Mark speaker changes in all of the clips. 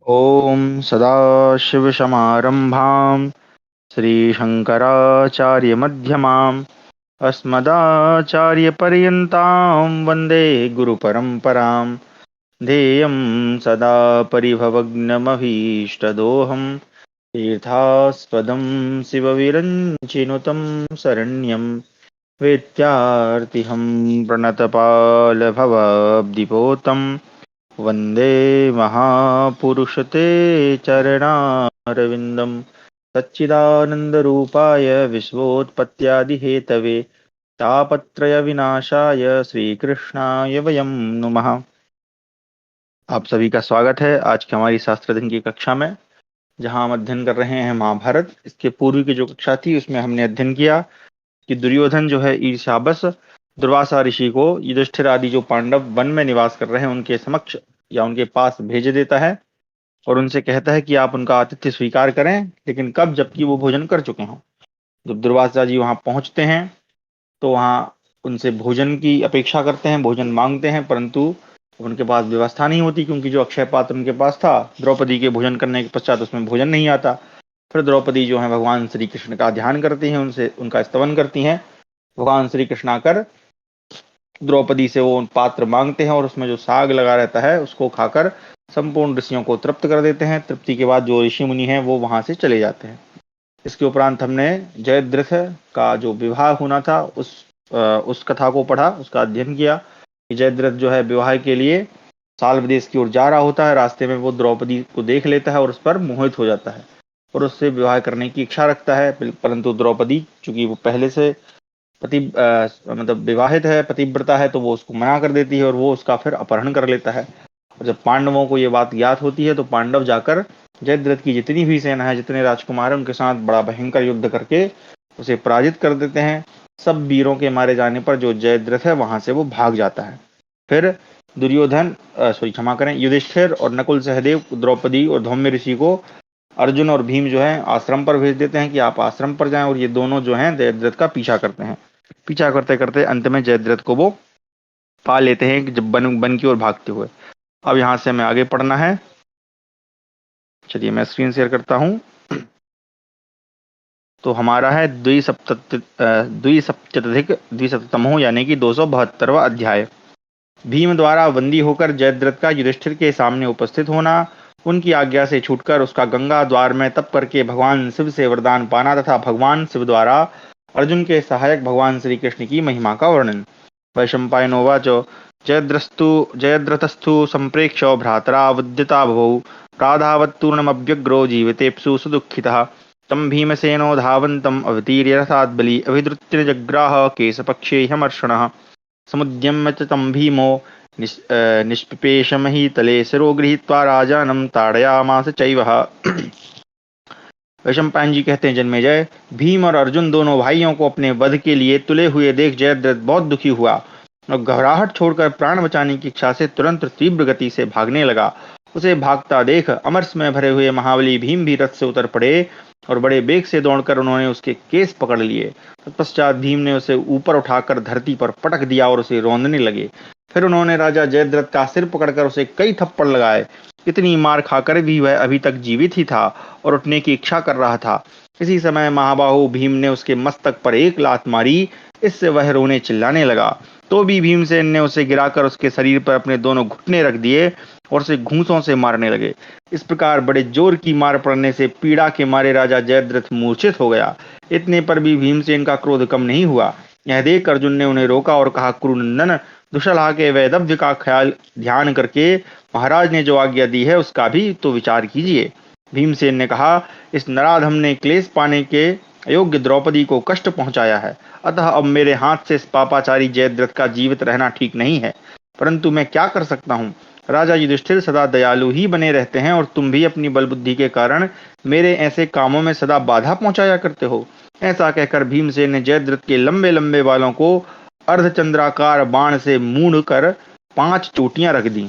Speaker 1: ॐ सदाशिवसमारम्भां श्रीशङ्कराचार्यमध्यमाम् अस्मदाचार्यपर्यन्तां वन्दे गुरुपरम्परां। ध्येयं सदा परिभवग्नमभीष्टदोहं तीर्थास्पदं शिवविरञ्चिनुतं शरण्यं वेत्यार्तिहं प्रणतपालभवाब्धिपोतम् वन्दे महापुरुषते चरणारविन्दं सच्चिदानन्दरूपाय विश्वोत्पत्त्यादिहेतवे तापत्रयविनाशाय श्रीकृष्णाय वयं नुमः। आप सभी का स्वागत है आज की हमारी शास्त्र अध्ययन की कक्षा में, जहां हम अध्ययन कर रहे हैं महाभारत। इसके पूर्व की जो कक्षा थी उसमें हमने अध्ययन किया कि दुर्योधन जो है ईर्ष्यावश दुर्वासा ऋषि को युधिष्ठिर आदि जो पांडव वन में निवास कर रहे हैं उनके समक्ष या उनके पास भेज देता है और उनसे कहता है कि आप उनका आतिथ्य स्वीकार करें, लेकिन कब, जबकि वो भोजन कर चुके हों। जब दुर्वासा जी वहां पहुंचते हैं तो वहां उनसे भोजन की अपेक्षा करते हैं, भोजन मांगते हैं, परंतु उनके पास व्यवस्था नहीं होती, क्योंकि जो अक्षय पात्र उनके पास था द्रौपदी के भोजन करने के पश्चात उसमें भोजन नहीं आता। फिर द्रौपदी जो है भगवान श्री कृष्ण का ध्यान करती हैं, उनसे उनका स्तवन करती हैं। भगवान श्री कृष्ण आकर द्रौपदी से वो पात्र मांगते हैं और उसमें जो साग लगा रहता है उसको खाकर संपूर्ण ऋषियों को तृप्त कर देते हैं। तृप्ति के बाद जो ऋषि मुनि हैं वो वहां से चले जाते हैं। इसके उपरांत हमने जयद्रथ का जो विवाह होना था उस कथा को पढ़ा, उसका अध्ययन किया कि जयद्रथ जो है विवाह के लिए साल्व देश की ओर जा रहा होता है। रास्ते में वो द्रौपदी को देख लेता है और उस पर मोहित हो जाता है और उससे विवाह करने की इच्छा रखता है, परंतु द्रौपदी चूंकि वो पहले से मतलब विवाहित है, पतिव्रता है, तो वो उसको मना कर देती है और वो उसका फिर अपहरण कर लेता है। और जब पांडवों को ये बात ज्ञात होती है तो पांडव जाकर जयद्रथ की जितनी भी सेना है, जितने राजकुमार हैं, उनके साथ बड़ा भयंकर युद्ध करके उसे पराजित कर देते हैं। सब वीरों के मारे जाने पर जो जयद्रथ है वहां से वो भाग जाता है। फिर दुर्योधन क्षमा करें, युधिष्ठिर और नकुल सहदेव द्रौपदी और धौम्य ऋषि को अर्जुन और भीम जो है आश्रम पर भेज देते हैं कि आप आश्रम पर जाएं, और ये दोनों जो हैं जयद्रथ का पीछा करते हैं। पीछा करते करते अंत में जयद्रथ को वो पा लेते हैं, जब बन की ओर भागते हुए। अब यहां से हमें आगे पढ़ना है। चलिए मैं स्क्रीन शेयर करता हूं। तो हमारा है द्विसप्तधिक द्विशतमो यानी कि 272वां अध्याय। भीम द्वारा बंदी होकर जयद्रथ का युधिष्ठिर के सामने उपस्थित होना, उनकी आज्ञा से छूटकर उसका गंगा द्वार में तप करके भगवान शिव से वरदान पाना तथा भगवान शिव द्वारा अर्जुन के सहायक भगवान श्री कृष्ण की महिमा का वर्णन। वैशंपायनोवाच जयद्रथस्थु संप्रेक्ष्य भ्रातरा वुद्यता बभौ प्राधावत्तूर्णमव्यग्रो जीवितेप्सु सुदुःखितः तं भीमसेनो धावन्तम् अवतीर्य रथाद्बली अभिद्रुत्य जग्राह केशपक्षे ह्यमर्षणः समुद्यम्य च तं भीमो निष्पिपेशमहीतले शिरो गृहीत्वा राजानं ताड़यामास चैवः। वैशंपायन जी कहते हैं, जन्मेजय, भीम और अर्जुन दोनों भाइयों को अपने वध के लिए तुले हुए देख जयद्रथ बहुत दुखी हुआ और घबराहट छोड़कर प्राण बचाने की इच्छा से तुरंत तीव्र गति से भागने लगा। उसे भागता देख अमरस में भरे हुए महाबली भीम भी रथ से उतर पड़े और बड़े बेग से दौड़कर उन्होंने उसके केस पकड़ लिए। तत्पश्चात भीम ने उसे ऊपर उठाकर धरती पर पटक दिया और उसे रौंदने लगे। फिर उन्होंने राजा जयद्रथ का सिर पकड़कर उसे कई थप्पड़ लगाए। इतनी मार खाकर भी वह अभी तक जीवित ही था और उठने की इच्छा कर रहा था। इसी समय महाबाहु भीम ने उसके मस्तक पर एक लात मारी। इससे वह रोने चिल्लाने लगा, तो भी भीमसेन ने उसे गिराकर उसके शरीर पर अपने दोनों घुटने रख दिए और उसे घूंसों से मारने लगे। इस प्रकार बड़े जोर की मार पड़ने से पीड़ा के मारे राजा जयद्रथ मूर्छित हो गया। इतने पर भी भीमसेन का क्रोध कम नहीं हुआ। यह देख अर्जुन ने उन्हें रोका और कहा, कुरुनंदन, दुशाला के वैदव्य का ख्याल ध्यान करके महाराज ने जो आज्ञा दी है उसका भी तो विचार कीजिए। भीमसेन ने कहा, इस नराधम ने क्लेश पाने के अयोग्य द्रौपदी को कष्ट पहुंचाया है, अतः अब मेरे हाथ से इस पापाचारी जयद्रथ का जीवित रहना ठीक नहीं है। परंतु मैं क्या कर सकता हूँ? राजा युधिष्ठिर सदा दयालु ही बने रहते हैं और तुम भी अपनी बलबुद्धि के कारण मेरे ऐसे कामों में सदा बाधा पहुंचाया करते हो। ऐसा कहकर भीमसेन ने जयद्रथ के लंबे लंबे बालों को अर्धचंद्राकार बाण से मूंढ कर 5 चोटियां रख दी।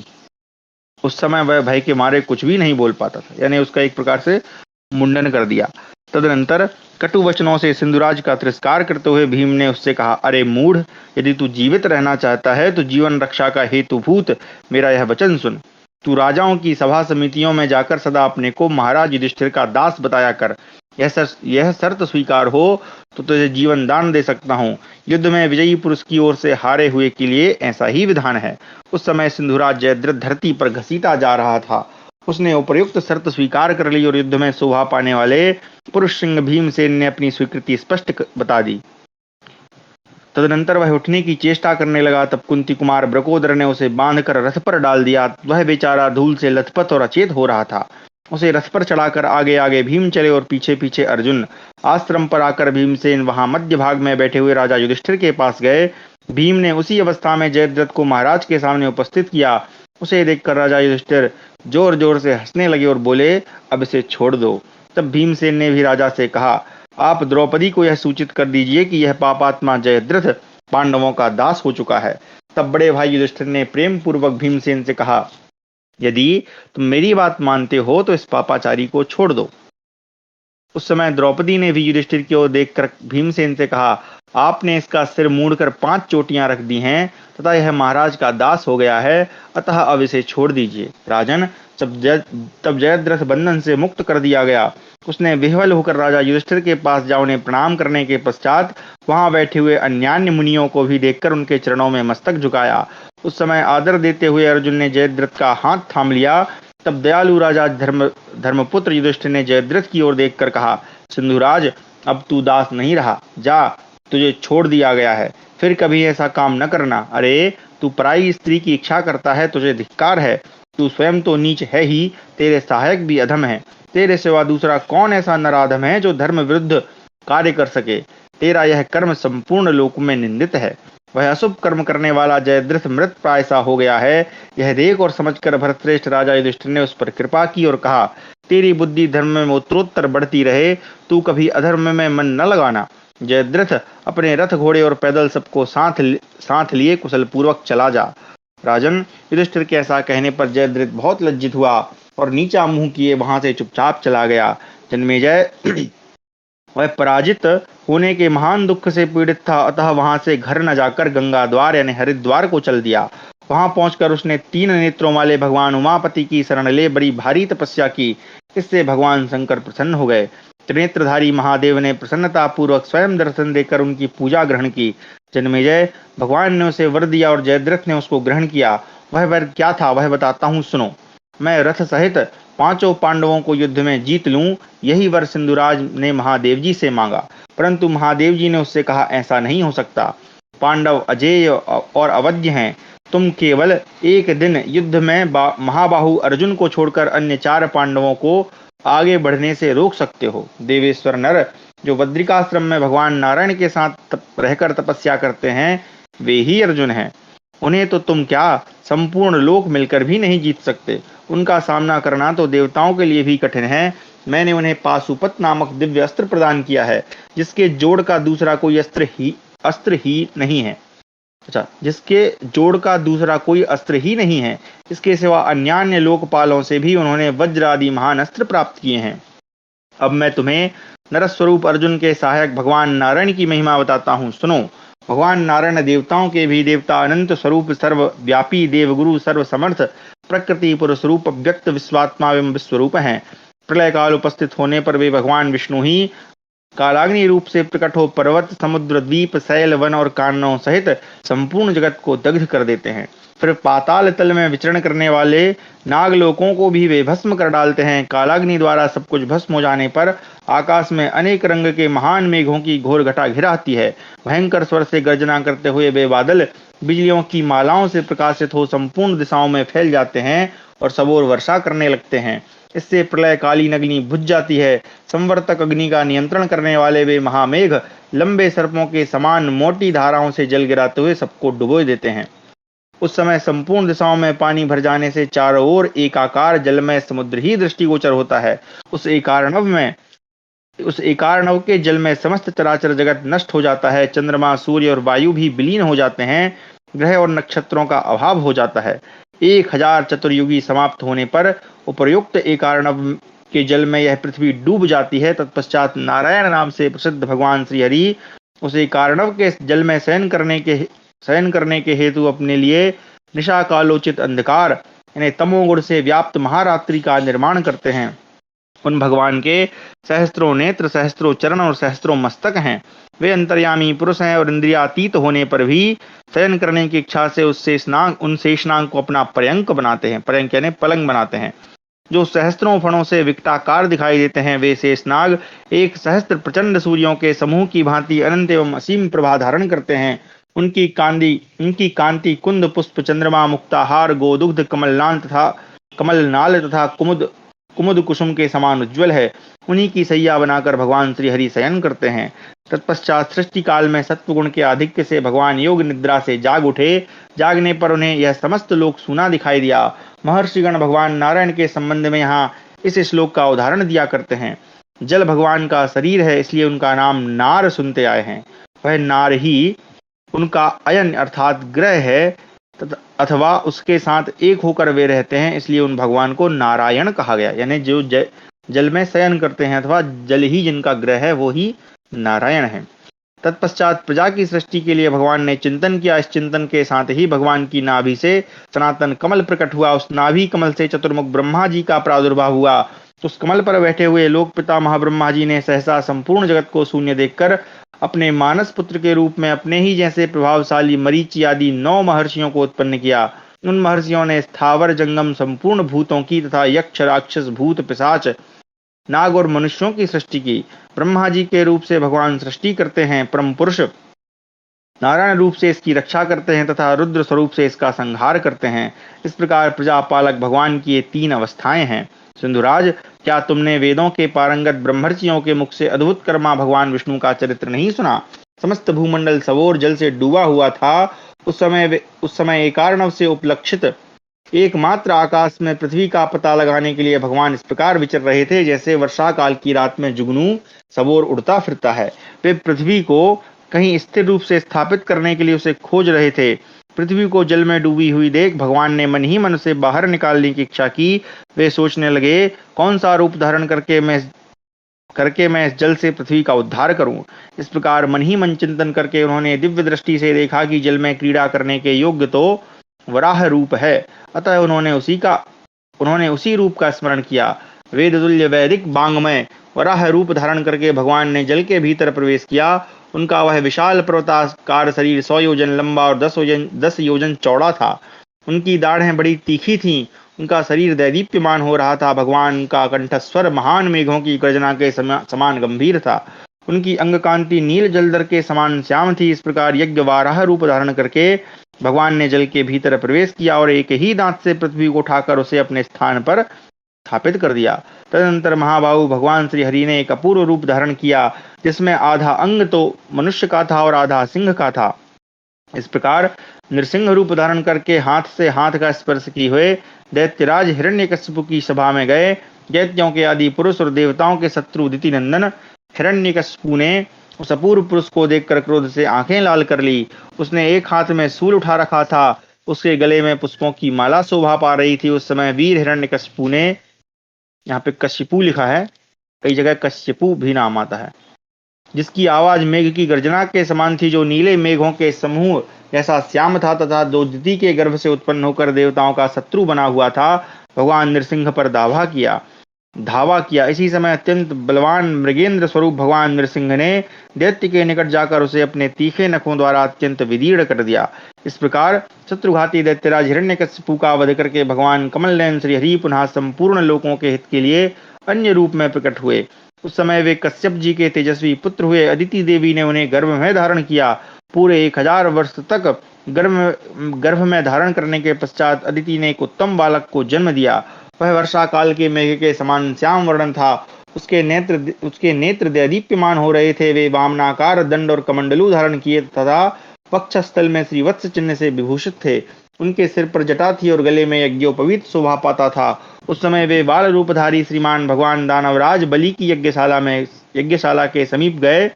Speaker 1: उस समय वह भय के मारे कुछ भी नहीं बोल पाता था, यानी उसका एक प्रकार से मुंडन कर दिया। तदनंतर कटु वचनों से सिंधुराज का तिरस्कार करते हुए भीम ने उससे कहा, अरे मूढ़, यदि तू जीवित रहना चाहता है तो जीवन रक्षा का हेतुभूत मेरा यह वचन सुन। तू राजाओं की सभा समितियों में जाकर सदा अपने को महाराज युधिष्ठिर का दास बताया कर। यह शर्त स्वीकार हो तो तुझे जीवन दान दे सकता हूँ। युद्ध में विजयी पुरुष की ओर से हारे हुए के लिए ऐसा ही विधान है। उस समय सिंधुराज जयद्रथ धरती पर घसीटा जा रहा था। उसने उपर्युक्त शर्त स्वीकार कर ली और युद्ध में शोभा पाने वाले पुरुष सिंह भीमसेन ने अपनी स्वीकृति स्पष्ट बता दी। तदनंतर वह उठने की चेष्टा करने लगा। तब कुंती कुमार ब्रकोदर ने उसे बांधकर रथ पर डाल दिया। वह बेचारा धूल से लथपथ और अचेत हो रहा था। उसे रथ पर चढ़ाकर आगे आगे भीम चले और पीछे पीछे अर्जुन। आश्रम पर आकर भीमसेन वहां मध्य भाग में बैठे हुए राजा युधिष्ठिर के पास गए। भीम ने उसी अवस्था में जयद्रथ को महाराज के सामने उपस्थित किया। उसे देखकर राजा युधिष्ठिर जोर जोर से हंसने लगे और बोले, अब इसे छोड़ दो। तब भीमसेन ने भी राजा से कहा, आप द्रौपदी को यह सूचित कर दीजिए कि यह पापात्मा जयद्रथ पांडवों का दास हो चुका है। तब बड़े भाई युधिष्ठिर ने प्रेम पूर्वक भीमसेन से कहा, यदि तुम मेरी बात मानते हो तो इस पापाचारी को छोड़ दो। उस समय द्रौपदी ने भी युधिष्ठिर की ओर देखकर भीमसेन से कहा, आपने इसका सिर मूंडकर 5 चोटियां रख दी हैं तथा यह महाराज का दास हो गया है, अतः अब इसे छोड़ दीजिए। राजन, तब जयद्रथ बंधन से मुक्त कर दिया गया। उसने विह्वल होकर राजा युधिष्ठिर के पास जा उन्हें प्रणाम करने के पश्चात वहां बैठे हुए अन्यान्य मुनियों को भी देखकर उनके चरणों में मस्तक झुकाया। उस समय आदर देते हुए अर्जुन ने जयद्रथ का हाथ थाम लिया। तब दयालु राजा धर्मपुत्र युधिष्ठिर ने जयद्रथ की ओर देखकर कहा, सिंधुराज, अब तू दास नहीं रहा, जा, तुझे छोड़ दिया गया है। फिर कभी ऐसा काम न करना। अरे, तू पराई स्त्री की इच्छा करता है, तुझे धिक्कार है। तू स्वयं तो नीच है ही, तेरे सहायक भी अधम है। तेरे सिवा दूसरा कौन ऐसा नराधम है जो धर्म विरुद्ध कार्य कर सके। तेरा यह कर्म संपूर्ण लोक में निंदित है। वह अशुभ कर्म करने वाला जयद्रथ मृत प्राय सा हो गया है। यह देख और समझकर भरतश्रेष्ठ राजा युधिष्ठिर ने उस पर कृपा की और कहा, तेरी बुद्धि धर्म में उत्तरोत्तर बढ़ती रहे, तू कभी अधर्म में मन न लगाना। जयद्रथ, अपने रथ घोड़े और पैदल सबको साथ लिए कुशल पूर्वक चला जा। राजन, युधिष्ठिर के ऐसा कहने पर जयद्रथ बहुत लज्जित हुआ और नीचा मुंह किए वहां से चुपचाप चला गया। जन्मेजय, वह पराजित होने के महान दुख से पीड़ित था, अतः वहां से घर न जाकर गंगा द्वार यानी हरिद्वार को चल दिया। वहां पहुंचकर उसने 3 नेत्रों वाले भगवान उमापति की शरण ले बड़ी भारी तपस्या की। इससे भगवान शंकर प्रसन्न हो गए। त्रिनेत्रधारी महादेव ने प्रसन्नता पूर्वक स्वयं दर्शन देकर उनकी पूजा ग्रहण की। जन्मेजय, भगवान ने उसे वर दिया और जयद्रथ ने उसको ग्रहण किया। वह वर क्या था वह बताता हूँ, सुनो। मैं रथ सहित 5 पांडवों को युद्ध में जीत लूं, यही वर सिंधुराज ने महादेव जी से मांगा। परंतु महादेव जी ने उससे कहा, ऐसा नहीं हो सकता। पांडव अजेय और अवध्य हैं। तुम केवल एक दिन युद्ध में महाबाहु अर्जुन को छोड़कर अन्य 4 पांडवों को आगे बढ़ने से रोक सकते हो। देवेश्वर नर जो बद्रिकाश्रम में भगवान नारायण के साथ रहकर तपस्या करते हैं, वे ही अर्जुन हैं। उन्हें तो तुम क्या, संपूर्ण लोक मिलकर भी नहीं जीत सकते। उनका सामना करना तो देवताओं के लिए भी कठिन है। मैंने उन्हें पाशुपत नामक दिव्य अस्त्र प्रदान किया है, जिसके जोड़ का दूसरा कोई अस्त्र ही नहीं है। जिसके जोड़ का दूसरा कोई अस्त्र ही नहीं है। इसके सिवा अन्यान्य लोकपालों से भी उन्होंने वज्र आदि महान अस्त्र प्राप्त किए हैं। अब मैं तुम्हें नरस्वरूप अर्जुन के सहायक भगवान नारायण की महिमा बताता हूँ, सुनो। भगवान नारायण देवताओं के भी देवता, अनंत स्वरूप, सर्वव्यापी, देवगुरु, सर्व समर्थ, प्रकृति पुरुष रूप, व्यक्त, विश्वात्मा एवं विश्वरूप हैं। प्रलय काल उपस्थित होने पर वे भगवान विष्णु ही कालाग्नि रूप से प्रकट हो पर्वत, समुद्र, द्वीप, शैल, वन और काननों सहित संपूर्ण जगत को दग्ध कर देते हैं। फिर पाताल तल में विचरण करने वाले नागलोकों को भी वे भस्म कर डालते हैं। कालाग्नि द्वारा सब कुछ भस्म हो जाने पर आकाश में अनेक रंग के महान मेघों की घोर घटा घिर आती है। भयंकर स्वर से गर्जना करते हुए वे बादल बिजलियों की मालाओं से प्रकाशित हो संपूर्ण दिशाओं में फैल जाते हैं और सबोर वर्षा करने लगते हैं। इससे प्रलय कालीन अग्नि बुझ जाती है। संवर्तक अग्नि का नियंत्रण करने वाले वे महामेघ लंबे सर्पों के समान मोटी धाराओं से जल गिराते हुए सबको डुबो देते हैं। उस समय संपूर्ण दिशाओं में पानी भर जाने से चारों ओर एकाकार जलमय समुद्र ही दृष्टिगोचर होता है। उस एकारनव के जल में समस्त चराचर जगत नष्ट हो जाता है। चंद्रमा, सूर्य और वायु भी विलीन हो जाते हैं। ग्रह और नक्षत्रों का अभाव हो जाता है। 1000 चतुर्युगी समाप्त होने पर उपर्युक्त एकारनव के जल में यह पृथ्वी डूब जाती है। तत्पश्चात नारायण नाम से प्रसिद्ध भगवान श्री हरि उस एकारनव के जल में शयन करने के हेतु अपने लिए निशा कालोचित अंधकार यानी तमोगुण से व्याप्त महारात्रि का निर्माण करते हैं। उन भगवान के सहस्त्रों नेत्र, सहस्त्रों चरण और सहस्त्रों मस्तक हैं। वे अंतर्यामी पुरुष हैं और इंद्रियातीत होने पर भी शयन करने की इच्छा से उन शेषनाग को अपना पर्यंक बनाते हैं। पर्यंक यानी पलंग बनाते हैं। जो सहस्त्रों फणों से विकटाकार दिखाई देते हैं, वे शेषनाग एक सहस्त्र प्रचंड सूर्यों के समूह की भांति अनंत एवं असीम प्रभा धारण करते हैं। उनकी कांति कुंद पुष्प चंद्रमा मुक्ताहार गोदुग्ध कमलनाल तथा कुमुद कुमुद कुसुम के समान उज्ज्वल है। उन्हीं की सैया बनाकर भगवान श्री हरि शयन करते हैं। तत्पश्चात सृष्टि काल में सत्वगुण के आधिक्य से भगवान योग निद्रा से जाग उठे। जागने पर उन्हें यह समस्त लोक सूना दिखाई दिया। महर्षिगण भगवान नारायण के संबंध में यहाँ इस श्लोक का उदाहरण दिया करते हैं। जल भगवान का शरीर है, इसलिए उनका नाम नार सुनते आए हैं। वह नार ही उनका अयन अर्थात ग्रह है, अथवा उसके साथ एक होकर वे रहते हैं, इसलिए उन भगवान को नारायण कहा गया। यानी जो जल में शयन करते हैं अथवा जल ही जिनका ग्रह है वो ही नारायण है। तत्पश्चात प्रजा की सृष्टि के लिए भगवान ने चिंतन किया। इस चिंतन के साथ ही भगवान की नाभि से सनातन कमल प्रकट हुआ। उस नाभि कमल से चतुर्मुख ब्रह्मा जी का प्रादुर्भाव हुआ। उस कमल पर बैठे हुए लोक पिता महाब्रह्मा जी ने सहसा संपूर्ण जगत को शून्य देखकर अपने मानस पुत्र के रूप में अपने ही जैसे प्रभावशाली मरीचि आदि 9 महर्षियों को उत्पन्न किया। उन महर्षियों ने स्थावर जंगम संपूर्ण भूतों की तथा यक्ष राक्षस भूत पिशाच नाग और मनुष्यों की सृष्टि की। ब्रह्मा जी के रूप से भगवान सृष्टि करते हैं, परम पुरुष नारायण रूप से इसकी रक्षा करते हैं तथा रुद्र स्वरूप से इसका संहार करते हैं। इस प्रकार प्रजापालक भगवान की ये 3 अवस्थाएं हैं। सिंधुराज, क्या तुमने वेदों के पारंगत ब्रह्मर्षियों के मुख से अद्भुत कर्मा भगवान विष्णु का चरित्र नहीं सुना? समस्त भूमंडल सवोर जल से डूबा हुआ था। उस समय एकार्णव से उपलक्षित एकमात्र आकाश में पृथ्वी का पता लगाने के लिए भगवान इस प्रकार विचर रहे थे, जैसे वर्षा काल की रात में जुगनू सबोर उड़ता फिरता है। वे पृथ्वी को कहीं स्थिर रूप से स्थापित करने के लिए उसे खोज रहे थे। पृथ्वी को जल में डूबी हुई देख भगवान ने मन ही मन उसे बाहर निकालने की इच्छा की। वे सोचने लगे, कौन सा रूप धारण करके मैं इस जल से पृथ्वी का उद्धार करूं। इस प्रकार मन ही मन चिंतन करके उन्होंने दिव्य दृष्टि से देखा कि जल में क्रीड़ा करने के योग्य तो वराह रूप है। अतः उन्होंने उसी रूप का स्मरण किया। वेद तुल्य वैदिक बांगमय वराह रूप धारण करके भगवान ने जल के भीतर प्रवेश किया। उनका वह विशाल पर्वताकार शरीर 100 योजन लंबा और 10 योजन चौड़ा था। उनकी दाढ़ें बड़ी तीखी थीं। उनका शरीर दैदीप्यमान हो रहा था। भगवान का कंठस्वर महान मेघों की गर्जना के समान गंभीर था। उनकी अंग कांति नील जलधर के समान श्याम थी। इस प्रकार यज्ञ वाराह रूप धारण करके भगवान ने जल के भीतर प्रवेश किया और एक ही दांत से पृथ्वी को उठाकर उसे अपने स्थान पर स्थापित कर दिया। तदनंतर महाबाहु भगवान श्री हरि ने एक अपूर्व रूप धारण किया, जिसमें आधा अंग तो मनुष्य का था और आधा सिंह का था। इस प्रकार नृसिंह रूप धारण करके हाथ से हाथ का स्पर्श किए हुए दैत्यराज हिरण्यकशिपु की सभा में गए। दैत्यों के आदि पुरुष और देवताओं के शत्रु दिति नंदन हिरण्यकशिपु ने उस अपूर्व पुरुष को देखकर क्रोध से आंखें लाल कर ली। उसने एक हाथ में शूल उठा रखा था। उसके गले में पुष्पों की माला शोभा पा रही थी। उस समय वीर हिरण्यकशिपु ने, यहाँ पे कश्यपु लिखा है, कई जगह कश्यपु भी नाम आता है, जिसकी आवाज मेघ की गर्जना के समान थी, जो नीले मेघों के समूह जैसा श्याम था तथा जो दिति के गर्भ से उत्पन्न होकर देवताओं का शत्रु बना हुआ था, भगवान नृसिंह पर धावा किया। इसी समय अत्यंत बलवान मृगेंद्र स्वरूप भगवान नृसिंह ने दैत्य के निकट जाकर उसे अपने तीखे नखों द्वारा अत्यंत विदीर्ण कर दिया। इस प्रकार शत्रुघाती दैत्यराज हिरण्यकशिपु का वध करके भगवान कमल नयन श्री हरि पुनः संपूर्ण लोकों के हित के लिए अन्य रूप में प्रकट हुए। उस समय वे कश्यप जी के तेजस्वी पुत्र हुए। अदिति देवी ने उन्हें गर्भ में धारण किया। पूरे 1000 वर्ष तक गर्भ में धारण करने के पश्चात अदिति ने एक उत्तम बालक को जन्म दिया। वह वर्षा काल के मेघ के समान श्याम वर्णन था। उसके नेत्र दैदीप्यमान हो रहे थे। वे वामनाकार दंड और कमंडलू धारण किए तथा वक्षस्थल में श्रीवत्स चिन्ह से विभूषित थे। उनके सिर पर जटा थी और गले में यज्ञोपवीत शोभा पाता था। उस समय वे बाल रूपधारी श्रीमान भगवान दानवराज बलि की यज्ञशाला के समीप गए।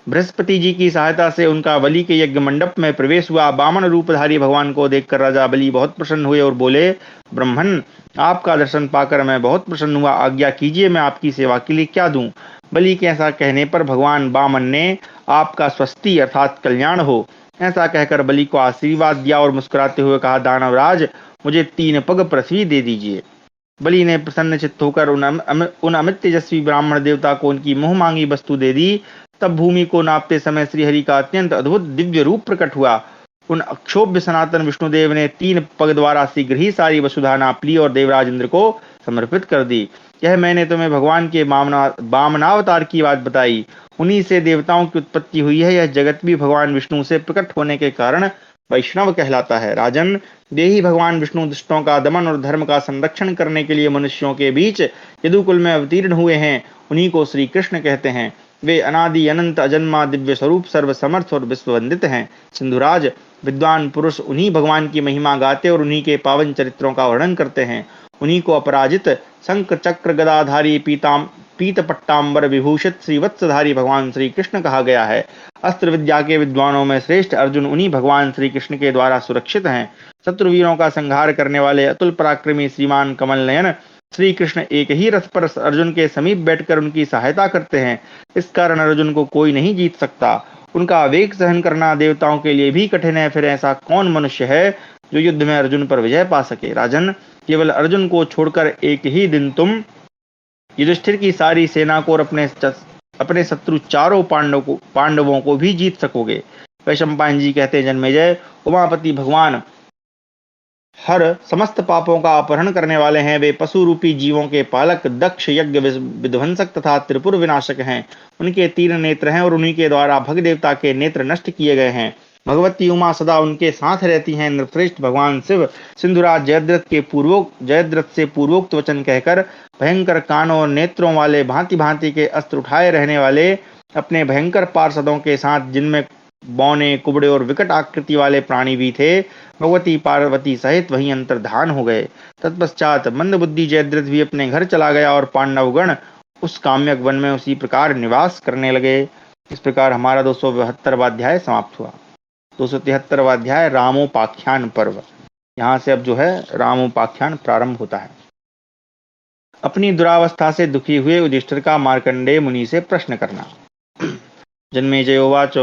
Speaker 1: बृहस्पति जी की सहायता से उनका बलि के यज्ञ मंडप में प्रवेश हुआ। वामन रूपधारी भगवान को देखकर राजा बलि बहुत प्रसन्न हुए और बोले, ब्रह्मन, आपका दर्शन पाकर मैं बहुत प्रसन्न हुआ। आज्ञा कीजिए, मैं आपकी सेवा के लिए क्या दूं। बलि के ऐसा कहने पर भगवान वामन ने आपका स्वस्ति अर्थात कल्याण हो, ऐसा कहकर बलि को आशीर्वाद दिया और मुस्कुराते हुए कहा, दानवराज, मुझे 3 पग पृथ्वी दे दीजिए। बलि ने प्रसन्न चित्त होकर उन अमित तेजस्वी ब्राह्मण देवता को उनकी मोह मांगी वस्तु दे दी। तब भूमि को नापते समय श्रीहरि का अत्यंत अद्भुत दिव्य रूप प्रकट हुआ। उन अक्षोभ्य सनातन विष्णुदेव ने 3 पग द्वारा शीघ्र ही सारी वसुधा नाप ली और देवराज इंद्र को समर्पित कर दी। यह मैंने तुम्हें भगवान के वामनावतार की बात बताई। उन्हीं से देवताओं की उत्पत्ति हुई है। यह जगत भी भगवान विष्णु से प्रकट होने के कारण वैष्णव कहलाता है। राजन, देही भगवान विष्णु दुष्टों का दमन और धर्म का संरक्षण करने के लिए मनुष्यों के बीच यदुकुल में अवतीर्ण हुए हैं। उन्हीं को श्री कृष्ण कहते हैं। वे अनादि अनंत अजन्मा दिव्य स्वरूप सर्व समर्थ और विश्ववंदित हैं। सिंधुराज, विद्वान पुरुष उन्हीं भगवान की महिमा गाते और उन्हीं के पावन चरित्रों का वर्णन करते हैं। उन्हीं को अपराजित शंख चक्र गदाधारी पीत पट्टांबर विभूषित श्रीवत्सधारी भगवान श्री कृष्ण कहा गया है। अस्त्र विद्या के विद्वानों में श्रेष्ठ अर्जुन उन्हीं भगवान श्री कृष्ण के द्वारा सुरक्षित हैं। शत्रुवीरों का संहार करने वाले अतुल पराक्रमी श्रीमान कमल नयन श्री कृष्ण एक ही रथ पर अर्जुन के समीप बैठकर उनकी सहायता करते हैं। इस कारण अर्जुन को कोई नहीं जीत सकता। उनका वेग सहन करना देवताओं के लिए भी कठिन है। फिर ऐसा कौन मनुष्य है जो युद्ध में अर्जुन पर विजय पा सके। राजन, केवल अर्जुन को छोड़कर एक ही दिन तुम युधिष्ठिर की सारी सेना को और अपने शत्रु चारों पांडवों को भी जीत सकोगे। वैशंपायन जी कहते हैं, जन्मेजय, उमापति भगवान हर समस्त पापों का अपहरण करने वाले हैं। वे पशु रूपी जीवों के पालक, दक्ष यज्ञ विध्वंसक तथा त्रिपुर विनाशक हैं। उनके 3 नेत्र हैं और उन्हीं के द्वारा भग देवता के नेत्र नष्ट किए गए हैं। भगवती उमा सदा उनके साथ रहती हैं। नृश्रेष्ठ भगवान शिव सिंधुराज जयद्रथ से पूर्वोक्त वचन कहकर भयंकर कानों और नेत्रों वाले भांति भांति के अस्त्र उठाए रहने वाले अपने भयंकर पार्षदों के साथ, जिनमें बौने, कुबड़े और विकट आकृति वाले प्राणी भी थे, भगवती पार्वती सहित वहीं अंतर्धान हो गए। तत्पश्चात मंदबुद्धि जयद्रथ भी अपने घर चला गया और पांडवगण उस काम्यक वन में उसी प्रकार निवास करने लगे। इस प्रकार हमारा 272वां अध्याय समाप्त हुआ। 273वां अध्याय रामोपाख्यान पर्व। यहाँ से अब जो है रामोपाख्यान प्रारंभ होता है। अपनी दुरावस्था से दुखी हुए युधिष्ठिर का मार्कंडेय मुनि से प्रश्न करना। जन्मेजयोवाच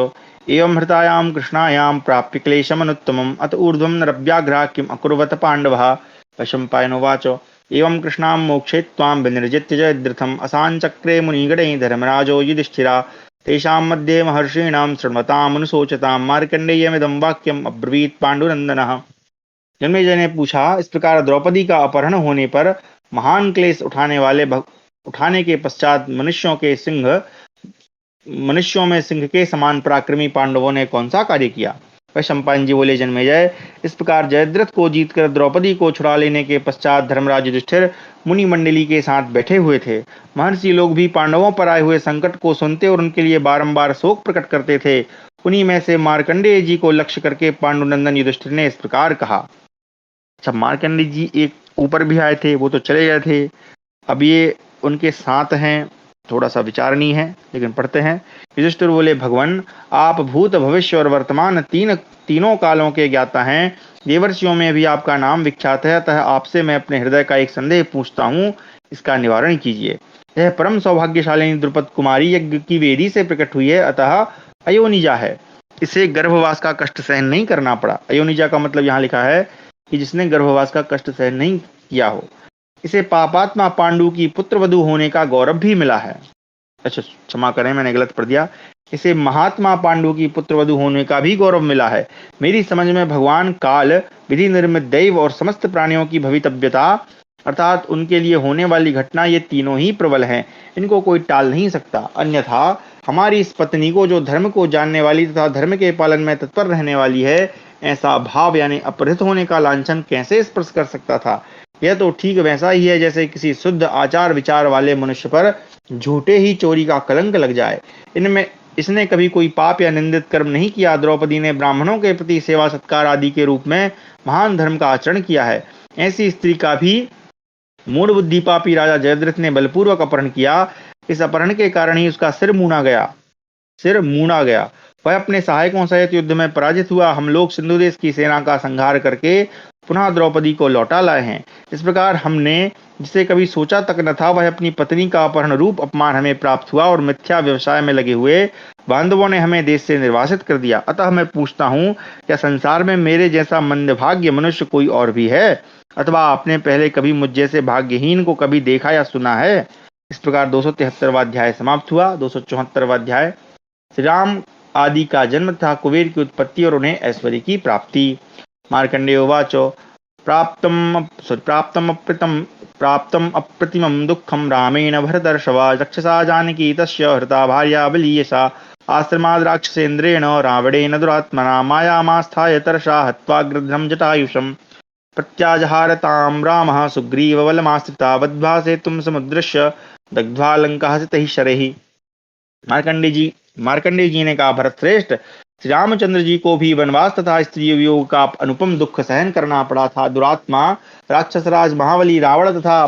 Speaker 1: एवं हृतायां कृष्णायां प्राप्य क्लेशमनुत्तमम् अत ऊर्ध्वं नरव्याघ्रः किम् अकुर्वत पाण्डवः। वैशम्पायनोवाच एवं कृष्णां मोक्षे त्वां विनिर्जित्य जयद्रथम् असाञ्चक्रे मुनिगणैः धर्मराजो युधिष्ठिरः तेषां मध्ये महर्षीणां शृण्वतामनुशोचतां मार्कण्डेयमिदं वाक्यम् अब्रवीत् पाण्डुनन्दनः। जन्मेजय ने पूछा, इस प्रकार द्रौपदी का अपहरण होने पर महान क्लेश उठाने के पश्चात मनुष्यों में सिंह के समान पराक्रमी पांडवों ने कौन सा कार्य किया। वैशंपायन जी बोले, जन्मेजय, इस प्रकार जयद्रथ को जीतकर द्रौपदी को छुड़ा लेने के पश्चात धर्मराज युधिष्ठिर मुनि मंडली के साथ बैठे हुए थे। महर्षि लोग भी पांडवों पर आए हुए संकट को सुनते और उनके लिए बारंबार शोक प्रकट करते थे। उन्हीं में से मार्कंडेय जी को लक्ष्य करके पांडुनंदन युधिष्ठिर ने इस प्रकार कहा। अच्छा, मार्कंडेय जी एक ऊपर भी आए थे, वो तो चले गए थे, अब ये उनके साथ हैं, थोड़ा सा विचारणीय है, लेकिन पढ़ते हैं। युधिष्ठिर बोले, भगवान, आप भूत भविष्य और वर्तमान तीनों कालों के ज्ञाता हैं। देवर्षियों में भी आपका नाम विख्यात है। अतः आपसे मैं अपने हृदय का एक संदेह पूछता हूँ, इसका निवारण कीजिए। यह परम सौभाग्यशालिनी द्रुपद कुमारी यज्ञ की वेदी से प्रकट हुई है, अतः अयोनिजा है। इसे गर्भवास का कष्ट सहन नहीं करना पड़ा। अयोनिजा का मतलब यहाँ लिखा है कि जिसने गर्भवास का कष्ट सहन नहीं किया हो। इसे पापात्मा पांडु की पुत्रवधू होने का गौरव भी मिला है। अच्छा, क्षमा करें, मैंने गलत पढ़ दिया। इसे महात्मा पांडु की पुत्रवधू होने का भी गौरव मिला है। मेरी समझ में भगवान काल, विधि निर्मित दैव और समस्त प्राणियों की भवितव्यता अर्थात उनके लिए होने वाली घटना, ये तीनों ही प्रबल हैं। इनको कोई टाल नहीं सकता। अन्यथा हमारी इस पत्नी को, जो धर्म को जानने वाली तथा धर्म के पालन में तत्पर रहने वाली है, ऐसा भाव यानी अपहृत होने का लांछन कैसे स्पर्श कर सकता था। यह तो ठीक वैसा ही है जैसे किसी शुद्ध आचार विचार वाले मनुष्य पर झूठे ही चोरी का कलंक लग जाए। इसने कभी कोई पाप या निंदित कर्म नहीं किया। द्रौपदी ने ब्राह्मणों के प्रति सेवा सत्कार आदि के रूप में महान धर्म का आचरण किया है। ऐसी स्त्री का भी मूढ़ बुद्धि पापी राजा जयद्रथ ने बलपूर्वक अपहरण किया। इस अपहरण के कारण ही उसका सिर मूंड़ा गया वह अपने सहायकों सहित युद्ध में पराजित हुआ। हम लोग सिंधु देश की सेना का संहार करके पुनः द्रौपदी को लौटा लाए हैं। इस प्रकार हमने जिसे कभी सोचा तक न था, वह अपनी पत्नी का अपहरण रूप अपमान हमें प्राप्त हुआ और मिथ्या व्यवसाय में लगे हुए बांधवों ने हमें देश से निर्वासित कर दिया। अतः मैं पूछता हूँ, क्या संसार में मेरे जैसा मंदभाग्य मनुष्य कोई और भी है, अथवा आपने पहले कभी मुझ जैसे भाग्यहीन को कभी देखा या सुना है? इस प्रकार 273वां अध्याय समाप्त हुआ। 274वां अध्याय श्री राम आदि का जन्म तथा कुबेर की उत्पत्ति और उन्हें ऐश्वर्य की प्राप्ति। मार्कंडेय उवाच प्राप्तम अप्रतिमं दुःखं रामेण भरतर्षभ रक्षसा जानकी तस्य हृता भार्या बलीयसा आश्रमाद् राक्षसेन्द्रेण रावणेन दुरात्मना मायामास्थाय तरसा हत्वा गृध्रं जटायुषम् प्रत्याजहारतां रामः सुग्रीवबलमाश्रिता बद्ध्वा सेतुं समुद्रस्य दग्ध्वा लंकाः सितैः शरैः। मार्कंडेय जी ने कहा, भरत श्रेष्ठ, श्री रामचंद्र जी को भी वनवास तथा स्त्री वियोग का अनुपम दुख सहन करना पड़ा था। दुरात्मा राक्षसराज महाबली रावण तथा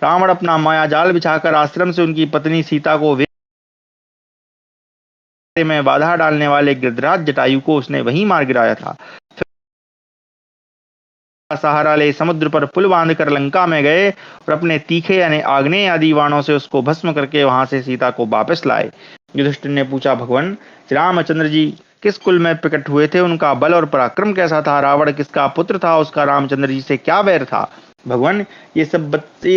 Speaker 1: रावण अपना माया जाल बिछाकर आश्रम से उनकी पत्नी सीता को में बाधा डालने वाले गिरिराज जटायु को उसने वहीं मार गिराया था। सहारा ले समुद्र पर पुल बांधकर लंका में गए और अपने तीखे यानी आग्नेय आदि बाणों से उसको भस्म करके वहां से सीता को वापस लाए। युधिष्ठिर ने पूछा, भगवान श्री रामचंद्र जी किस कुल में प्रकट हुए थे? उनका बल और पराक्रम कैसा था? रावण किसका पुत्र था? उसका रामचंद्र जी से क्या वैर था? भगवान ये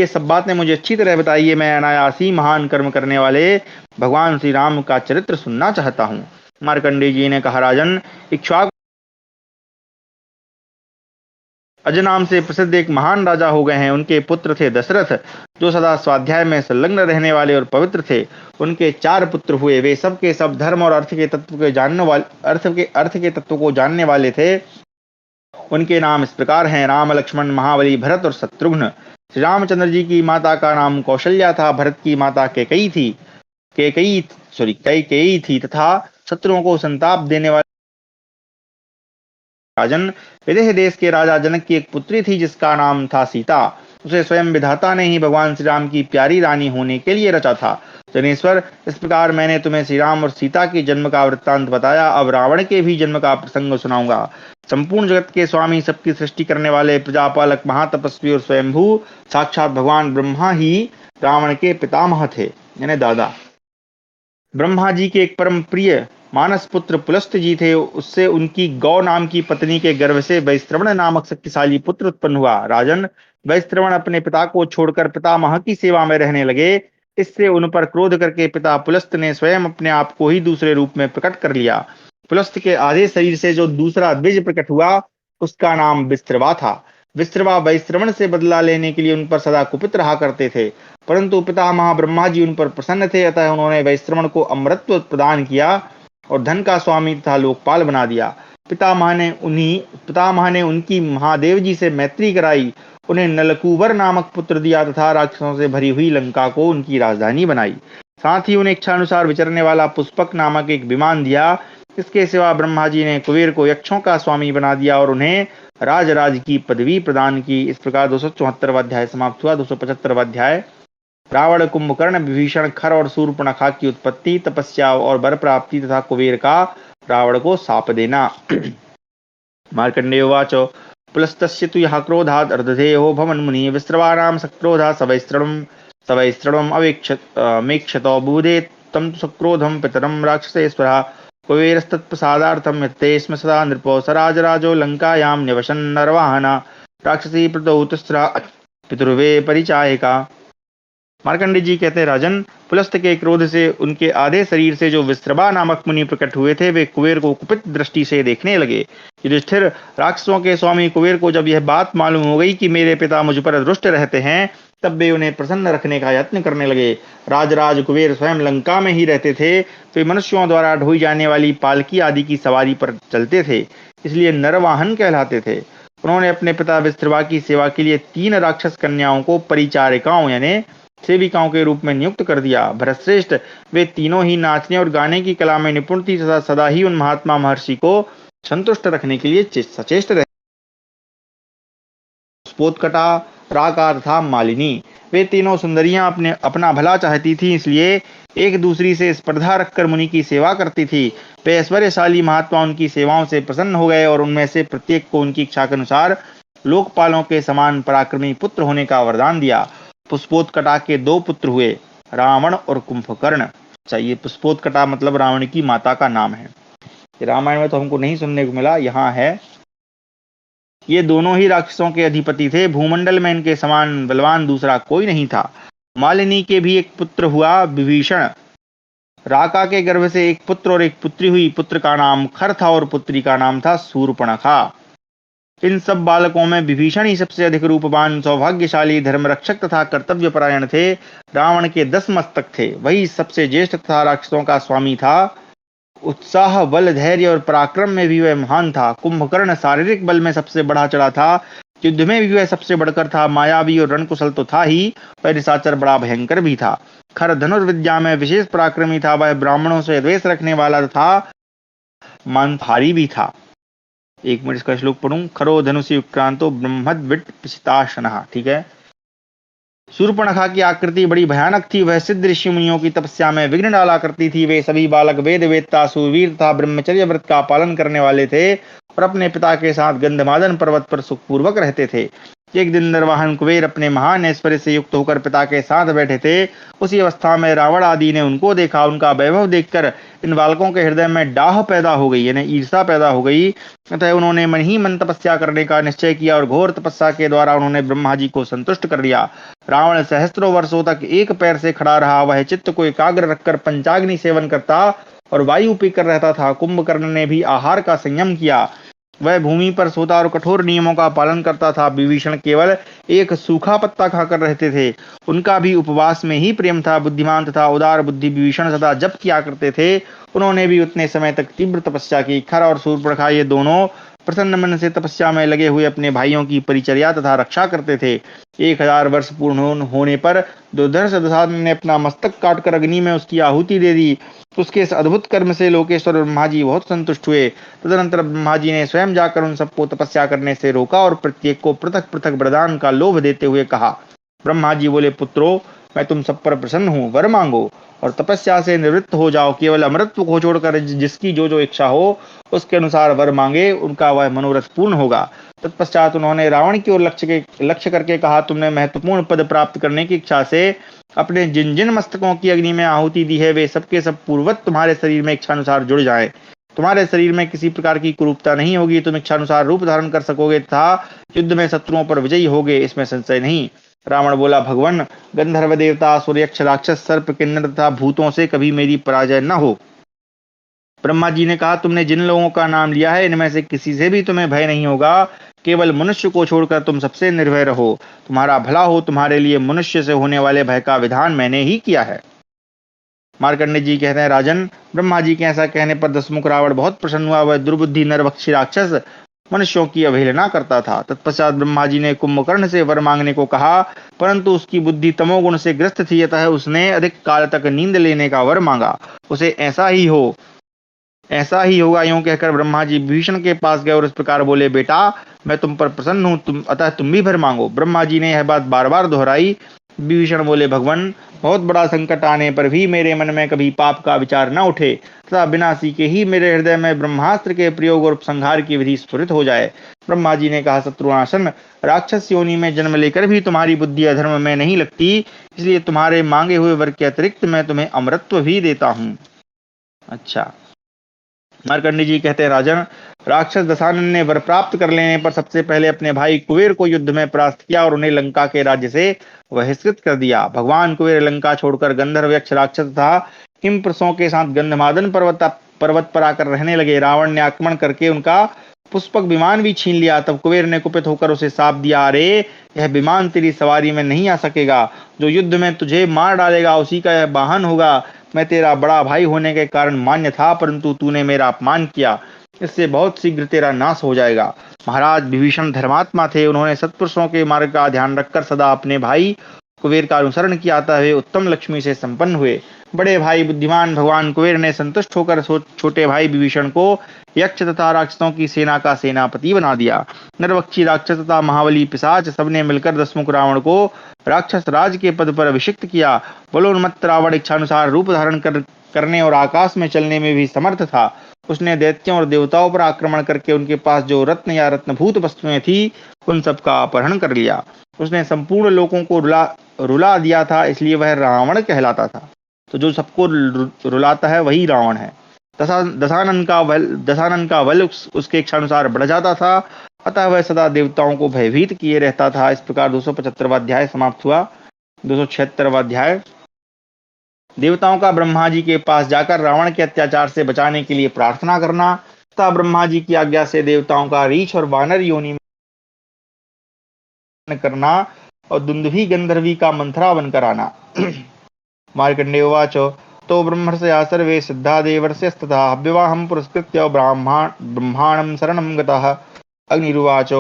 Speaker 1: सब बातें मुझे अच्छी तरह बताइए। मैं अनायास ही महान कर्म करने वाले भगवान श्री राम का चरित्र सुनना चाहता हूँ। मार्कंडेय जी ने कहा, राजन, इक्ष्वाकु अज नाम से प्रसिद्ध एक महान राजा हो गए हैं। उनके पुत्र थे दशरथ, जो सदा स्वाध्याय में संलग्न रहने वाले और पवित्र थे। उनके 4 पुत्र हुए। वे सब के सब धर्म और अर्थ के तत्व को जानने वाले थे। उनके नाम इस प्रकार हैं, राम, लक्ष्मण, महाबली, भरत और शत्रुघ्न। श्री रामचंद्र जी की माता का नाम कौशल्या था। भरत की माता कैकेयी थी तथा शत्रुओं को संताप देने वाले राजन, विदेह देश के राजा जनक की एक पुत्री थी जिसका नाम था सीता। उसे स्वयं विधाता ने ही भगवान श्री राम की प्यारी रानी होने के लिए रचा था। जनेश्वर, इस प्रकार मैंने तुम्हें श्री राम और सीता के जन्म का वृत्तांत बताया। अब रावण के भी जन्म का प्रसंग सुनाऊंगा। संपूर्ण जगत के स्वामी, सबकी सृष्टि करने वाले, प्रजापालक, महातपस्वी और स्वयंभू साक्षात भगवान ब्रह्मा ही रावण के पितामह थे, यानी दादा। ब्रह्मा जी के एक परम प्रिय मानस पुत्र पुलस्त जी थे। उससे उनकी गौ नाम की पत्नी के गर्भ से वैश्रवण नामक शक्तिशाली पुत्र उत्पन्न हुआ। राजन, वैश्रवण अपने पिता को छोड़कर पितामह की सेवा में रहने लगे। इससे उन पर क्रोध करके पिता पुलस्त ने स्वयं अपने आप को ही दूसरे रूप में प्रकट कर लिया। पुलस्त के आधे शरीर से जो दूसरा द्विज प्रकट हुआ, उसका नाम विश्रवा था। विश्रवा वैश्रवण से बदला लेने के लिए उन पर सदा कुपित रहा करते थे, परंतु पितामह ब्रह्मा जी उन पर प्रसन्न थे। अतः उन्होंने वैश्रवण को अमरत्व प्रदान किया और धन का स्वामी तथा लोकपाल बना दिया। पितामह ने उनकी महादेव जी से मैत्री कराई, उन्हें नलकूबर नामक पुत्र दिया तथा राक्षसों से भरी हुई लंका को उनकी राजधानी बनाई। साथ ही उन्हें इच्छानुसार विचरने वाला पुष्पक नामक एक विमान दिया। इसके सिवा ब्रह्मा जी ने कुबेर को यक्षों का स्वामी बना दिया और उन्हें राज की पदवी प्रदान की। इस प्रकार 274वां अध्याय समाप्त हुआ। 275वां अध्याय रावण, कुंभकर्ण, विभीषण, खर और शूर्पणखा की उत्पत्ति, तपस्या और वर प्राप्ति तथा कुबेर का रावण को शाप देना। मार्कंडेय उवाच पुलस्तस्य तु यः क्रोधात् अर्धधेयो भवन मुनि विस्रवाणां सक्रोधा सवैश्रवम् अवेक्षतो बुधे तं तु सक्रोधं पितरं राक्षसेश्वरः कुबेरस्तत्प्रसादार्थं यत्ते स्म सदा नृपो स राजराजो लंकायां न्यवसन् नरवाहन राक्षसी प्रतौ तिस्रा पितुर्वे परिचायिका। मार्कंडेय जी कहते हैं, राजन, पुलस्त के क्रोध से उनके आधे शरीर से जो विश्रवा नामक मुनि प्रकट हुए थे, वे कुबेर को कुपित दृष्टि से देखने लगे। युधिष्ठिर, राक्षसों के स्वामी कुबेर को जब यह बात मालूम हो गई कि मेरे पिता मुझ पर रुष्ट रहते हैं, तब वे उन्हें प्रसन्न रखने का यत्न करने लगे। राजराज कुबेर स्वयं लंका में ही रहते थे, तो वे मनुष्यों द्वारा ढोई जाने वाली पालकी आदि की सवारी पर चलते थे, इसलिए नरवाहन कहलाते थे। उन्होंने अपने पिता विश्रवा की सेवा के लिए 3 राक्षस कन्याओं को परिचारिकाओं यानी सेविकाओं के रूप में नियुक्त कर दिया। भरतश्रेष्ठ, वे तीनों ही नाचने और गाने की कला में निपुण थी तथा सदा ही उन महात्मा महर्षि को संतुष्ट रखने के लिए सचेष्ट रहे। स्पोतकटा, राका तथा मालिनी, वे तीनों सुंदरियां अपना भला चाहती थी, इसलिए एक दूसरी से स्पर्धा रखकर मुनि की सेवा करती थी। वे ऐश्वर्यशाली महात्मा उनकी सेवाओं से प्रसन्न हो गए और उनमें से प्रत्येक को उनकी इच्छा के अनुसार लोकपालों के समान पराक्रमी पुत्र होने का वरदान दिया। पुष्पोत्कटा के 2 पुत्र हुए, रावण और कुंभकर्ण। अच्छा, ये पुष्पोत्कटा मतलब रावण की माता का नाम है। रामायण में तो हमको नहीं सुनने को मिला, यहाँ है। ये दोनों ही राक्षसों के अधिपति थे। भूमंडल में इनके समान बलवान दूसरा कोई नहीं था। मालिनी के भी एक पुत्र हुआ, विभीषण। राका के गर्भ से एक पुत्र और एक पुत्री हुई। पुत्र का नाम खर था और पुत्री का नाम था शूर्पणखा। इन सब बालकों में विभीषण ही सबसे अधिक रूपवान, सौभाग्यशाली, धर्मरक्षक तथा कर्तव्यपरायण थे। रावण के 10 मस्तक थे। वही सबसे ज्येष्ठ तथा राक्षसों का स्वामी था। उत्साह, बल, धैर्य और पराक्रम में भी वह महान था। कुंभकर्ण शारीरिक बल में सबसे बढ़ा चढ़ा था। युद्ध में भी वह सबसे बढ़कर था। मायावी और रणकुशल तो था ही, वह निशाचर बड़ा भयंकर भी था। खर धनुर्विद्या में विशेष पराक्रमी था। वह ब्राह्मणों से द्वेष रखने वाला था, मांसाहारी भी था। 1 मिनट इसका श्लोक पढ़ूं। खरो धनुषि विक्रांतो ब्रह्मद्विट पिशिताशनः। ठीक है। शूर्पणखा की आकृति बड़ी भयानक थी। वह सिद्ध ऋषि मुनियों की तपस्या में विघ्न डाला करती थी। वे सभी बालक वेद वेत्ता, सूरवीर तथा ब्रह्मचर्य व्रत का पालन करने वाले थे और अपने पिता के साथ गंधमादन पर्वत पर सुखपूर्वक रहते थे। एक दिन नरवाहन कुबेर अपने महान ऐश्वर्य से युक्त होकर पिता के साथ बैठे थे। उसी अवस्था में रावण आदि ने उनको देखा। उनका वैभव देखकर इन बालकों के हृदय में डाह पैदा हो गई, यानी ईर्षा पैदा हो गई। अतः उन्होंने मन ही मन तपस्या करने का निश्चय किया और घोर तपस्या के द्वारा उन्होंने ब्रह्मा जी को संतुष्ट कर लिया। रावण सहस्त्रों वर्षों तक एक पैर से खड़ा रहा। वह चित्त को एकाग्र रखकर पंचाग्नि सेवन करता और वायु पीकर रहता था। कुंभकर्ण ने भी आहार का संयम किया। वह भूमि पर सोता और कठोर नियमों का पालन करता था। विभीषण केवल एक सूखा पत्ता खाकर रहते थे। उनका भी उपवास में ही प्रेम था। बुद्धिमान तथा उदार बुद्धि विभीषण सदा जप किया करते थे। उन्होंने भी उतने समय तक तीव्र तपस्या की। खर और शूर्पणखा ये दोनों प्रसन्न मन से तपस्या में लगे हुए अपने भाइयों की परिचर्या तथा रक्षा करते थे। 1000 वर्ष पूर्ण होने पर दुर्धर्ष दुशासन ने अपना मस्तक काटकर अग्नि में उसकी आहुति दे दी। उसके इस अद्भुत कर्म से लोकेश्वर ब्रह्मा जी बहुत संतुष्ट हुए। तदनंतर ब्रह्मा जी ने स्वयं जाकर उन सबको तपस्या करने से रोका और प्रत्येक को पृथक पृथक वरदान का लोभ देते हुए कहा। ब्रह्मा जी बोले, पुत्रों, मैं तुम सब पर प्रसन्न हूँ। वर मांगो और तपस्या से निवृत्त हो जाओ। केवल अमृतत्व को छोड़कर जिसकी जो इच्छा हो उसके अनुसार वर मांगे, उनका वह मनोरथ पूर्ण होगा। तत्पश्चात उन्होंने रावण की ओर लक्ष्य करके कहा, तुमने महत्वपूर्ण पद प्राप्त करने की इच्छा से अपने जिन जिन मस्तकों की अग्नि में आहुति दी है, वे सबके सब पूर्वत तुम्हारे शरीर में इच्छानुसार जुड़ जाएं। तुम्हारे शरीर में किसी प्रकार की कुरूपता नहीं होगी। तुम इच्छानुसार रूप धारण कर सकोगे तथा युद्ध में शत्रुओं पर विजयी होगे, इसमें संशय नहीं। रावण बोला, भगवान, गंधर्व देवता, सूर्यक्ष, राक्षस, सर्प, किन्नर तथा भूतों से कभी मेरी पराजय न हो। ब्रह्मा जी ने कहा, तुमने जिन लोगों का नाम लिया है इनमें से किसी से भी तुम्हें भय नहीं होगा। केवल मनुष्य को छोड़कर तुम सबसे निर्भय रहो। तुम्हारा भला हो। तुम्हारे लिए मनुष्य से होने वाले भय का विधान मैंने ही किया है। मार्कंडेय जी कहते हैं, राजन, ब्रह्मा जी के ऐसा कहने पर दशमुख रावण बहुत प्रसन्न हुआ। वह दुर्बुद्धि नरभक्षी राक्षस मनुष्यों की अवहेलना करता था। तत्पश्चात ब्रह्मा जी ने कुंभकर्ण से वर मांगने को कहा, परंतु उसकी बुद्धि तमोगुण से ग्रस्त थी। अतः उसने अधिक काल तक नींद लेने का वर मांगा। उसे ऐसा ही होगा यूं कहकर ब्रह्मा जी विभीषण के पास गए और इस प्रकार बोले, बेटा, मैं तुम पर प्रसन्न हूँ, अतः तुम भी वर मांगो। ब्रह्मा जी ने यह बात बार बार दोहराई। विभीषण बोले, भगवान, बहुत बड़ा संकट आने पर भी मेरे मन में कभी पाप का विचार न उठे तथा बिना सीखे ही मेरे हृदय में ब्रह्मास्त्र के प्रयोग और संहार की विधि स्फुरित हो जाए। ब्रह्मा जी ने कहा, शत्रुनाशन, राक्षस योनि में जन्म लेकर भी तुम्हारी बुद्धि अधर्म में नहीं लगती, इसलिए तुम्हारे मांगे हुए वर के अतिरिक्त मैं तुम्हें अमरत्व भी देता हूँ। अच्छा, मार्कंडेय जी कहते हैं, राजन, राक्षस दशानन ने वर प्राप्त कर लेने पर सबसे पहले अपने भाई कुबेर को युद्ध में परास्त किया और उन्हें लंका के राज्य से बहिष्कृत कर दिया। भगवान कुबेर लंका छोड़कर गंधर्व, यक्ष, राक्षस तथा हिमप्रसों के साथ गंधमादन पर्वत पर आकर रहने लगे। रावण ने आक्रमण करके उनका पुष्पक विमान भी छीन लिया। तब कुबेर ने कुपित होकर उसे शाप दिया, अरे, यह विमान तेरी सवारी में नहीं आ सकेगा। जो युद्ध में तुझे मार डालेगा उसी का यह वाहन होगा। मैं तेरा बड़ा भाई होने के कारण मान्य था, परंतु तूने मेरा अपमान किया, इससे बहुत शीघ्र तेरा नाश हो जाएगा। महाराज विभीषण धर्मात्मा थे। उन्होंने सत्पुरुषों के मार्ग का ध्यान रखकर सदा अपने भाई कुबेर का अनुसरण किया था। वे उत्तम लक्ष्मी से संपन्न हुए। बड़े भाई बुद्धिमान भगवान कुबेर ने संतुष्ट होकर छोटे भाई विभीषण को यक्ष तथा राक्षसों की सेना का सेनापति बना दिया। नरभक्षी राक्षस तथा महाबली पिशाच सबने मिलकर दशमुख रावण को राक्षस राज के पद पर अभिषिक्त किया। बलोन्मत्त रावण इच्छानुसार रूप धारण करने और आकाश में चलने में भी समर्थ था। उसने दैत्यों और देवताओं पर आक्रमण करके उनके पास जो रत्न या रत्नभूत वस्तुएं थी उन सबका अपहरण कर लिया। उसने संपूर्ण लोगों को रुला रुला दिया था, इसलिए वह रावण कहलाता था। तो जो सबको रुलाता है वही रावण है। दशानन का बल उसके इच्छानुसार बढ़ जाता था, अतः वह सदा देवताओं को भयभीत किए रहता था। इस प्रकार 275वां अध्याय समाप्त हुआ। 276वां अध्याय। देवताओं का ब्रह्मा जी के पास जाकर रावण के अत्याचार से बचाने के लिए प्रार्थना करना तथा ब्रह्मा जी की आज्ञा से देवताओं का रीछ और वानर योनि में करना और दुंदुभी गंधर्वी का मंथरा बनकर आना। मार्कंडेय उवाच तो ब्रह्मर्षया सर्वे सिद्धा देवर्षयस्तथा हव्यवाहं पुरस्कृत्य ब्रह्माणं शरणं गतः। अग्निरुवाच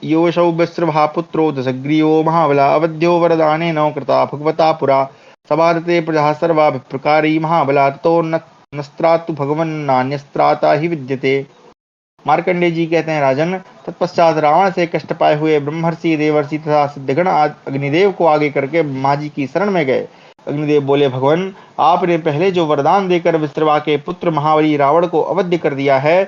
Speaker 1: योऽसौ विश्रभा पुत्रो दशग्रीवो महाबला अवध्यो वरदानेन कृता भगवता पुरा सभारते प्रजा सर्वा विप्रकारी महाबला ततो नस्त्रातु भगवन्नान्यस्त्राता ही विद्यते। मार्कंडेय जी कहते हैं, राजन, तत्पश्चात रावण से कष्ट पाए हुए ब्रह्मर्षि, देवर्षि तथा सिद्धगण अग्निदेव को आगे करके ब्रह्मा जी की शरण में गए। अग्निदेव बोले, भगवान, आपने पहले जो वरदान देकर विश्रवा के पुत्र महाबली रावण को अवध्य कर दिया है,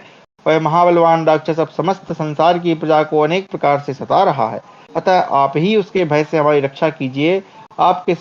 Speaker 1: वह महाबलवान राक्षस अब समस्त संसार की प्रजा को अनेक प्रकार से सता रहा है। अतः आप ही उसके भय से हमारी रक्षा कीजिए। आपके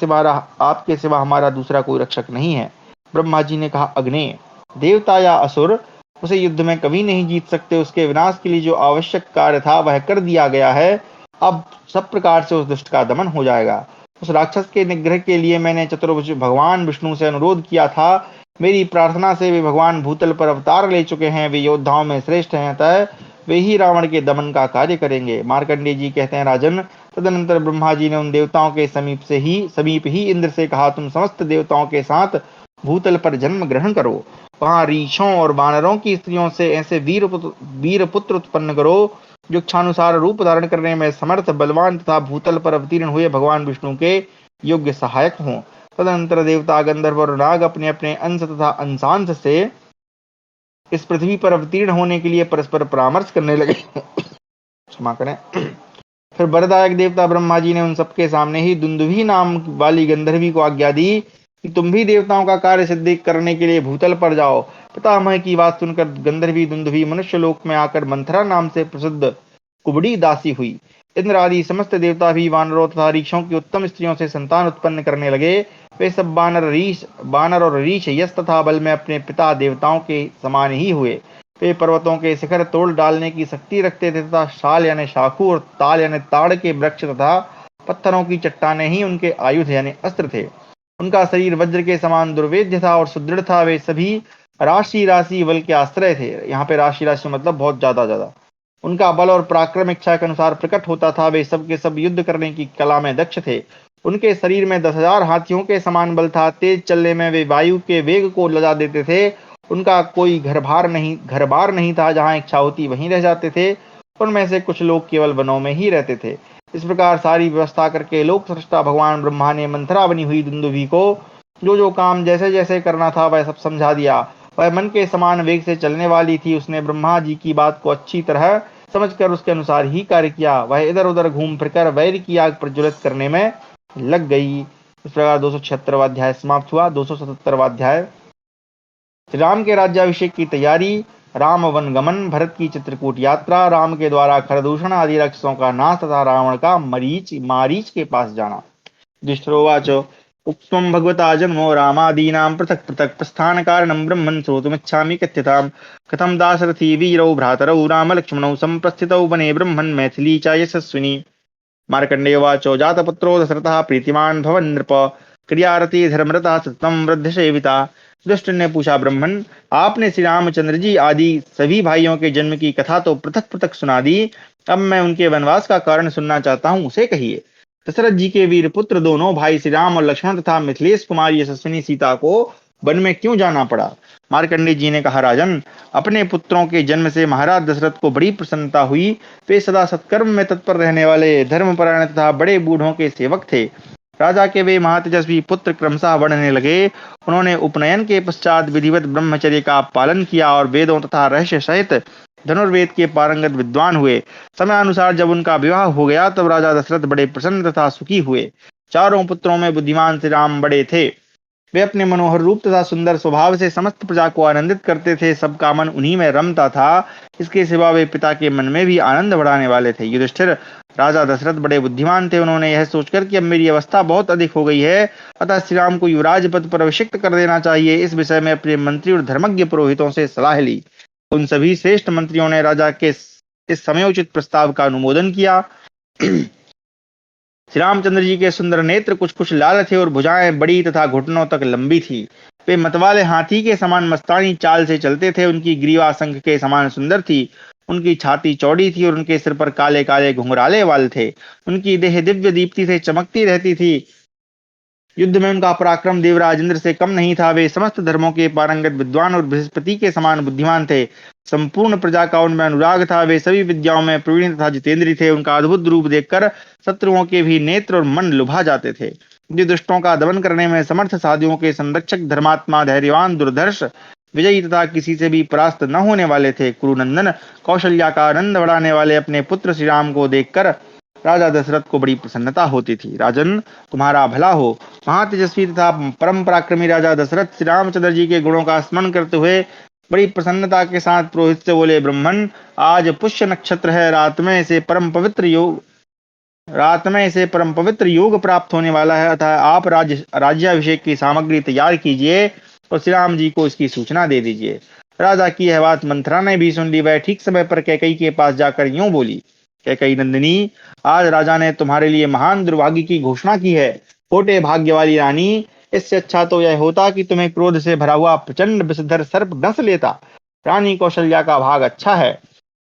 Speaker 1: सिवा हमारा दूसरा कोई रक्षक नहीं है। ब्रह्मा जी ने कहा, अग्नि, देवता या असुर उसे युद्ध में कभी नहीं जीत सकते। उसके विनाश के लिए जो आवश्यक कार्य था वह कर दिया गया है। अब सब प्रकार से उस दुष्ट का दमन हो जाएगा। उस राक्षस के निग्रह के लिए मैंने चतुर्भुज भगवान विष्णु से अनुरोध किया था। मेरी प्रार्थना से वे भगवान भूतल पर अवतार ले चुके हैं। वे योद्धाओं में श्रेष्ठ हैं, अतः वे ही रावण के दमन का कार्य करेंगे। मार्कंडेय जी कहते हैं, राजन, तदनंतर ब्रह्मा जी ने उन देवताओं के समीप ही इंद्र से कहा, तुम समस्त देवताओं के साथ भूतल पर जन्म ग्रहण करो। वहां रीछों और वानरों की स्त्रियों से ऐसे वीर पुत्र उत्पन्न करो जो इच्छानुसार रूप धारण करने में समर्थ, बलवान तथा भूतल पर अवतीर्ण हुए भगवान विष्णु के योग्य सहायक हों। तदनंतर देवता, गंधर्व और नाग अपने अपने अंश तथा अंशांश से इस पृथ्वी पर अवतीर्ण होने के लिए परस्पर परामर्श करने लगे। क्षमा करें। फिर वरदायक देवता ब्रह्मा जी ने उन सबके सामने ही दुंदुभी नाम वाली गंधर्वी को आज्ञा दी कि तुम भी देवताओं का कार्य सिद्ध करने के लिए भूतल पर जाओ। पितामह की बात सुनकर गंधर्वी दुंदुभी मनुष्य लोक में आकर मंथरा नाम से प्रसिद्ध कुबड़ी दासी हुई। इंद्र आदि समस्त देवता भी वानरों तथा रीछों की उत्तम स्त्रियों से संतान उत्पन्न करने लगे। वे सब बानर और रीछ यश तथा बल में अपने पिता देवताओं के समान ही हुए। वे पर्वतों के शिखर तोड़ डालने की शक्ति रखते थे तथा शाल यानी शाखू और ताल यानी ताड़ के वृक्ष तथा पत्थरों की चट्टानें ही उनके आयुध यानी अस्त्र थे। उनका शरीर वज्र के समान दुर्वेद्य था और सुदृढ़ था। वे सभी राशि बल के आश्रय थे। यहाँ पे राशि मतलब बहुत ज्यादा। उनका बल और पराक्रम इच्छा के अनुसार प्रकट होता था। वे सब के सब युद्ध करने की कला में दक्ष थे। उनके शरीर में 10,000 हाथियों के समान बल था। तेज चलने में वे वायु के वेग को लगा देते थे। उनका कोई घर बार नहीं था। जहाँ इच्छा होती वहीं रह जाते थे। उनमें से कुछ लोग केवल वनों में ही रहते थे। इस प्रकार सारी व्यवस्था करके लोक सृष्टा भगवान ब्रह्मा ने मंथरा बनी हुई दुंदुभी को जो काम जैसे जैसे करना था वह सब समझा दिया। वह मन के समान वेग से चलने वाली थी। उसने ब्रह्मा जी की बात को अच्छी तरह समझकर उसके अनुसार ही कार्य किया। वह इधर उधर घूम फिरकर वैर की आग प्रज्वलित करने में लग गई। इस प्रकार 276वां अध्याय समाप्त हुआ। 277वां अध्याय। श्री राम के राज्याभिषेक की तैयारी, राम वन गमन, भरत की चित्रकूट यात्रा, राम के द्वारा खरदूषण आदि राक्षसों का नाश तथा रावण का मारीच के पास जाना। युधिष्ठिरोवाच उक्त्वं भगवता जन्मो रामादीनां पृथक् पृथक् प्रस्थान कारणं ब्रह्मन् श्रोतुमिच्छामि कथ्यताम्। कथं दाशरथी वीरौ भ्रातरौ रामलक्ष्मणौ सम्प्रस्थितौ वने ब्रह्मन् मैथिली च यशस्विनी। मार्कण्डेयवाच जातपुत्रो दशरथः प्रीतिमान् भवन् नृप क्रियारती धर्मरता सततं वृद्ध सेविता। युधिष्ठिर ने पूछा, ब्रह्मन, आपने श्री रामचंद्र जी आदि सभी भाइयों के जन्म की कथा तो पृथक पृथक सुना दी। अब मैं उनके वनवास का कारण सुनना चाहता हूँ, उसे कहिए। दशरथ जी के वीर पुत्र दोनों भाई श्री राम और लक्ष्मण तथा मिथिलेश कुमारी यशस्विनी सीता को वन में क्यों जाना पड़ा। मार्कंडेय जी ने कहा, राजन, अपने पुत्रों के जन्म से महाराज दशरथ को बड़ी प्रसन्नता हुई। वे सदा सत्कर्म में तत्पर रहने वाले धर्मपरायण तथा बड़े बूढ़ों के सेवक थे। राजा के वे महातेजस्वी पुत्र क्रमशः बढ़ने लगे। उन्होंने उपनयन के पश्चात विधिवत ब्रह्मचर्य का पालन किया और वेदों तथा रहस्य सहित धनुर्वेद के पारंगत विद्वान हुए। समयानुसार जब उनका विवाह हो गया तब राजा दशरथ बड़े प्रसन्न तथा सुखी हुए। चारों पुत्रों में बुद्धिमान श्री राम बड़े थे। वे अपने मनोहर रूप तथा सुंदर स्वभाव से समस्त प्रजा को आनंदित करते थे। सबका मन उन्हीं में रमता था। इसके सिवा वे पिता के मन में भी आनंद बढ़ाने वाले थे। युधिष्ठिर, राजा दशरथ बड़े बुद्धिमान थे। उन्होंने यह सोचकर कि अब मेरी अवस्था बहुत अधिक हो गई है, अतः श्री राम को युवराज पद पर अभिषिक्त कर देना चाहिए, इस विषय में अपने मंत्री और धर्मज्ञ पुरोहितों से सलाह ली। उन सभी श्रेष्ठ मंत्रियों ने राजा के इस समयोचित प्रस्ताव का अनुमोदन किया। श्री रामचंद्र जी के सुंदर नेत्र कुछ कुछ लाल थे और भुजाएं बड़ी तथा घुटनों तक लंबी थी। वे मतवाले हाथी के समान मस्तानी चाल से चलते थे। उनकी ग्रीवा शंख के समान सुंदर थी। उनकी छाती चौड़ी थी और उनके सिर पर काले काले घुंघराले बाल थे। उनकी देह दिव्य दीप्ति से चमकती रहती थी। युद्ध में उनका पराक्रम देवराज इंद्र से कम नहीं था। वे समस्त धर्मों के पारंगत विद्वान और बृहस्पति के समान बुद्धिमान थे। संपूर्ण प्रजा का उनमें अनुराग था। वे सभी विद्याओं में प्रवीण तथा जितेंद्री थे। उनका अद्भुत रूप देखकर शत्रुओं के भी नेत्र और मन लुभा जाते थे। वे दुष्टों का दमन करने में समर्थ, साधुओं के संरक्षक, धर्मात्मा, धैर्यवान, दुर्धर्ष, विजयी तथा किसी से भी परास्त न होने वाले थे। कुरुनंदन, कौशल्या का आनंद बढ़ाने वाले अपने पुत्र श्री राम को देखकर राजा दशरथ को बड़ी प्रसन्नता होती थी। राजन, तुम्हारा भला हो। महातेजस्वी तथा परम पराक्रमी राजा दशरथ श्री रामचंद्र जी के गुणों का स्मरण करते हुए बड़ी प्रसन्नता के साथ पुरोहित से बोले, ब्राह्मण, आज पुष्य नक्षत्र है। रात में इसे परम पवित्र योग प्राप्त होने वाला है, अतः आप राज्याभिषेक की सामग्री तैयार कीजिए और श्री राम जी को इसकी सूचना दे दीजिए। राजा की यह बात मंथरा ने भी सुन ली। वह ठीक समय पर कैकई के पास जाकर यूं बोली, कैकई नंदिनी, आज राजा ने तुम्हारे लिए महान दुर्भाग्य की घोषणा की है। खोटे भाग्य वाली रानी, इससे अच्छा तो यह होता कि तुम्हें क्रोध से भरा हुआ प्रचंड विषधर सर्प डस लेता। रानी कौशल्या का भाग अच्छा है,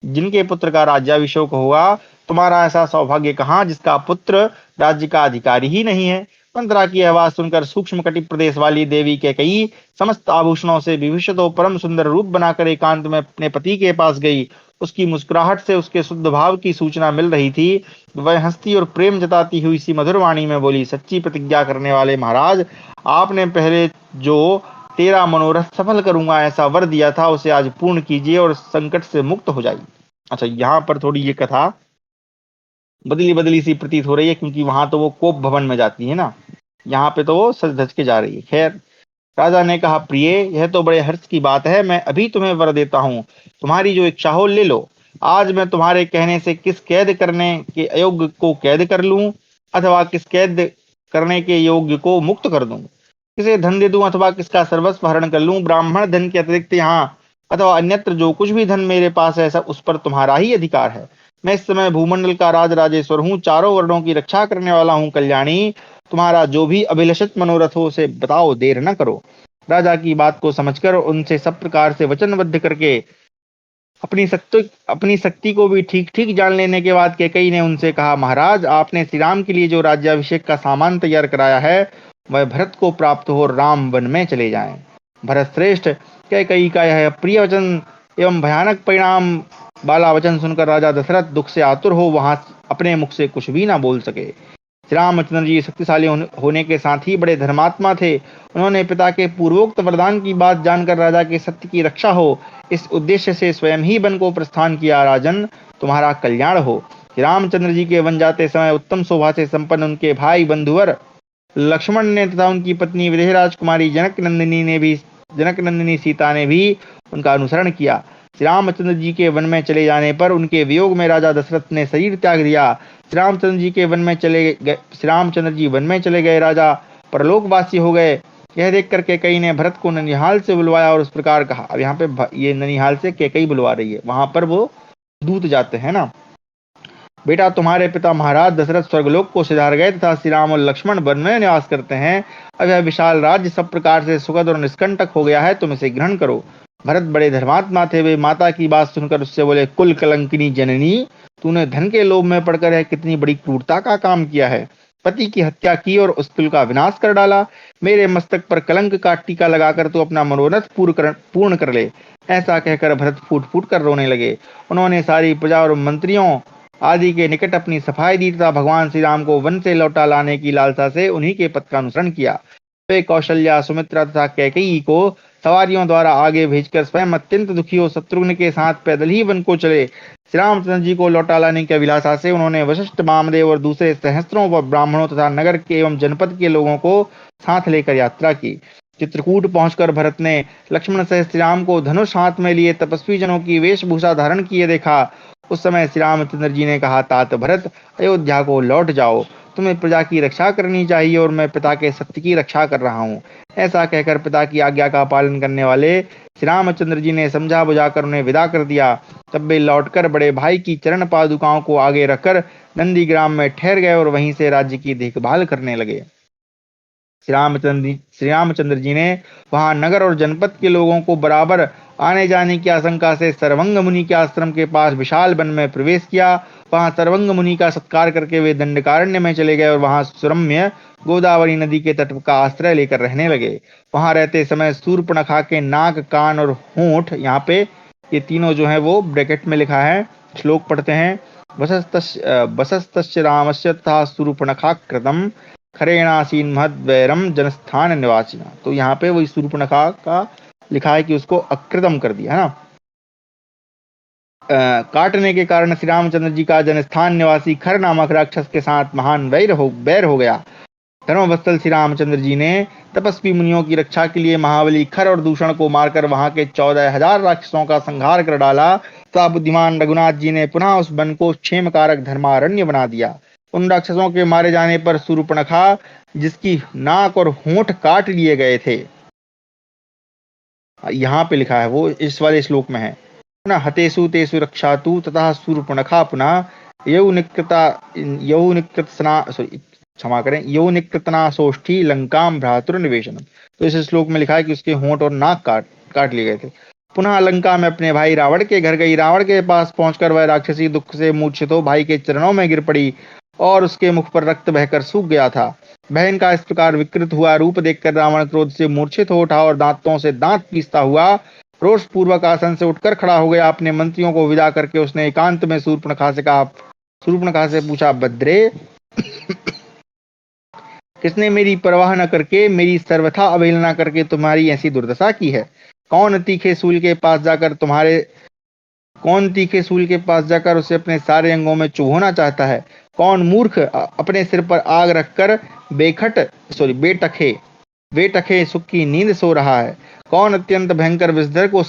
Speaker 1: जिनके पुत्र का राज्याभिषेक होगा। तुम्हारा ऐसा सौभाग्य कहाँ जिसका पुत्र राज्य का अधिकारी ही नहीं है। मंत्रा की आवाज सुनकर सूक्ष्म कटि प्रदेश वाली देवी कैकई समस्त आभूषणों से विभूषित हो परम सुंदर रूप बनाकर एकांत में अपने पति के पास गई। उसकी मुस्कुराहट से उसके शुद्ध भाव की सूचना मिल रही थी। वह हंसती और प्रेम जताती हुई सी मधुर वाणी में बोली, सच्ची प्रतिज्ञा करने वाले महाराज, आपने पहले जो तेरा मनोरथ सफल करूंगा ऐसा वर दिया था, उसे आज पूर्ण कीजिए और संकट से मुक्त हो जाइए। अच्छा, यहाँ पर थोड़ी ये कथा बदली बदली सी प्रतीत हो रही है, क्योंकि वहां तो वो कोप भवन में जाती है ना, यहाँ पे तो वो सज धज के जा रही है। खैर, राजा ने कहा, प्रिय, यह तो बड़े हर्ष की बात है। मैं अभी तुम्हें वर देता हूँ। तुम्हारी जो इच्छा हो ले लो। आज मैं तुम्हारे कहने से किस कैद करने के अयोग्य को कैद कर लूं, अथवा किस कैद करने के योग्य को मुक्त कर दूं। किसे धन दे दूं अथवा किसका सर्वस्व हरण कर लूं। ब्राह्मण धन के अतिरिक्त यहाँ अथवा अन्यत्र जो कुछ भी धन मेरे पास है, सब उस पर तुम्हारा ही अधिकार है। मैं इस समय भूमंडल का राजराजेश्वर हूँ, चारों वर्णों की रक्षा करने वाला हूँ। कल्याणी, तुम्हारा जो भी अभिलषित मनोरथ हो उसे बताओ, देर न करो। राजा की बात को समझकर उनसे सब प्रकार से वचनबद्ध करके अपनी शक्ति को भी ठीक ठीक जान लेने के बाद कैकई ने उनसे कहा, महाराज, आपने श्री राम के लिए जो राज्याभिषेक का सामान तैयार कराया है वह भरत को प्राप्त हो राम वन में चले जाएं। भरत श्रेष्ठ, कैकई का यह प्रिय वचन एवं भयानक परिणाम वाला वचन सुनकर राजा दशरथ दुख से आतुर हो वहां अपने मुख से कुछ भी ना बोल सके। श्री रामचंद्र जी शक्तिशाली होने के साथ ही बड़े धर्मात्मा थे। उन्होंने पिता के पूर्वोक्त वरदान की बात जानकर राजा के सत्य की रक्षा हो इस उद्देश्य से स्वयं ही वन को प्रस्थान किया। राजन, तुम्हारा कल्याण हो। श्री रामचंद्र जी के वन जाते समय उत्तम शोभा से संपन्न उनके भाई बंधुवर लक्ष्मण ने तथा उनकी पत्नी विदेह राजकुमारी जनक नंदिनी सीता ने भी उनका अनुसरण किया। श्री रामचंद्र जी के वन में चले जाने पर उनके वियोग में राजा दशरथ ने शरीर त्याग दिया। श्री रामचंद्र जी वन में चले गए। राजा परलोकवासी हो गए। यह देख कर कैकई ने भरत को ननिहाल से बुलवाया और उस प्रकार कहा। अब यहाँ पे ये ननिहाल से कैकई बुलवा रही है, वहां पर वो दूत जाते हैं ना। बेटा, तुम्हारे पिता महाराज दशरथ स्वर्गलोक को सिधार गए तथा श्री राम और लक्ष्मण वन में निवास करते हैं। अब यह विशाल राज्य सब प्रकार से सुखद और निष्कंटक हो गया है। तुम इसे ग्रहण करो। भरत बड़े धर्मात्मा थे। वे माता की बात सुनकर उससे बोले, कुल कलंकिनी जननी, तूने धन के लोभ में पड़कर यह कितनी बड़ी क्रूरता का काम किया है। पति की हत्या की और उस कुल का विनाश कर डाला। मेरे मस्तक पर कलंक का टीका लगाकर तू अपना मनोरथ पूर्ण कर ले। ऐसा कहकर भरत फूट फूट कर रोने लगे। उन्होंने सारी प्रजा और मंत्रियों आदि के निकट अपनी सफाई दी तथा भगवान श्री राम को वन से लौटा लाने की लालसा से उन्हीं के पथ का अनुसरण किया। वे कौशल्या, सुमित्रा तथा कैकेयी को सवारियों द्वारा आगे भेजकर स्वयं अत्यंत दुखी हो शत्रुघ्न के साथ पैदल ही वन को चले। श्री रामचंद्र जी को लौटा लाने की अभिलाषा से उन्होंने वशिष्ठ, वामदेव और दूसरे सहस्त्रों ब्राह्मणों तथा नगर के एवं जनपद के लोगों को साथ लेकर यात्रा की। चित्रकूट पहुंचकर भरत ने लक्ष्मण सहित श्री राम को धनुष हाथ में लिए तपस्वी जनों की वेशभूषा धारण किए देखा। उस समय श्री रामचंद्र जी ने कहा, तात भरत, अयोध्या को लौट जाओ। तुम्हें प्रजा की रक्षा करनी चाहिए और मैं पिता के सत्य की रक्षा कर रहा हूँ। ऐसा कहकर पिता की आज्ञा का पालन करने वाले श्री रामचंद्र जी ने समझा बुझाकर उन्हें विदा कर दिया। तब वे लौटकर बड़े भाई की चरण पादुकाओं को आगे रखकर नंदीग्राम में ठहर गए और वहीं से राज्य की देखभाल करने लगे। श्री रामचंद्र जी ने वहां नगर और जनपद के लोगों को बराबर आने जाने की आशंका से सर्वंग मुनि के आश्रम के पास विशाल वन में प्रवेश किया। वहां सर्वंग मुनि का सत्कार करके वे दंडकारण्य में चले गए और वहां सुरम्य गोदावरी नदी के तट का आश्रय लेकर रहने लगे। वहां रहते समय शूर्पणखा के नाक, कान और होंठ, यहाँ पे ये तीनों जो है वो ब्रैकेट में लिखा है, श्लोक पढ़ते हैं। वसस्तस्य रामस्य तथा शूर्पणखा कृतम खरेणासीन महद्वैरम जनस्थान निवासिना। तो यहाँ पे वही शूर्पणखा का लिखा है कि उसको अकृतम कर दिया है ना। काटने के कारण श्री रामचंद्र जी का जनस्थान निवासी खर नामक राक्षस के साथ महान बैर हो गया। धर्मवत्सल श्री रामचंद्र जी ने तपस्वी मुनियों की रक्षा के लिए महाबली खर और दूषण को मारकर वहां के 14,000 राक्षसों का संहार कर डाला। तथा बुद्धिमान रघुनाथ जी ने पुनः उस वन को क्षेम कारक धर्मारण्य बना दिया। उन राक्षसों के मारे जाने पर शूर्पणखा, जिसकी नाक और होंठ काट लिए गए थे, यहाँ पे लिखा है वो इस वाले श्लोक में है ना, हतेषु तेषु रक्षातु तथा शूर्पणखा पुनः यौनिकृतनासोष्ठी लंकाम भ्रातृनिवेशनम। तो इस श्लोक में लिखा है कि उसके होंठ और नाक काट लिए गए थे। पुनः लंका में अपने भाई रावण के घर गई। रावण के पास पहुंचकर वह राक्षसी दुख से मूर्छित हो भाई के चरणों में गिर पड़ी और उसके मुख पर रक्त बहकर सूख गया था। बहन का इस प्रकार विकृत हुआ रूप देखकर रावण क्रोध से मूर्छित हो उठा और दांतों से दांत पीसता हुआ रोष पूर्वक आसन से उठकर खड़ा हो गया। अपने मंत्रियों को विदा करके उसने एकांत में शूर्पणखा से पूछा, भद्रे, किसने मेरी परवाह न करके, मेरी सर्वथा अवहेलना करके तुम्हारी ऐसी दुर्दशा की है? कौन तीखे सूल के पास जाकर उसे अपने सारे अंगों में चुभोना चाहता है? कौन मूर्ख अपने सिर पर आग रखकर बेटखे सुख की नींद सो रहा है? कौन अत्यंत भयंकर विषधर को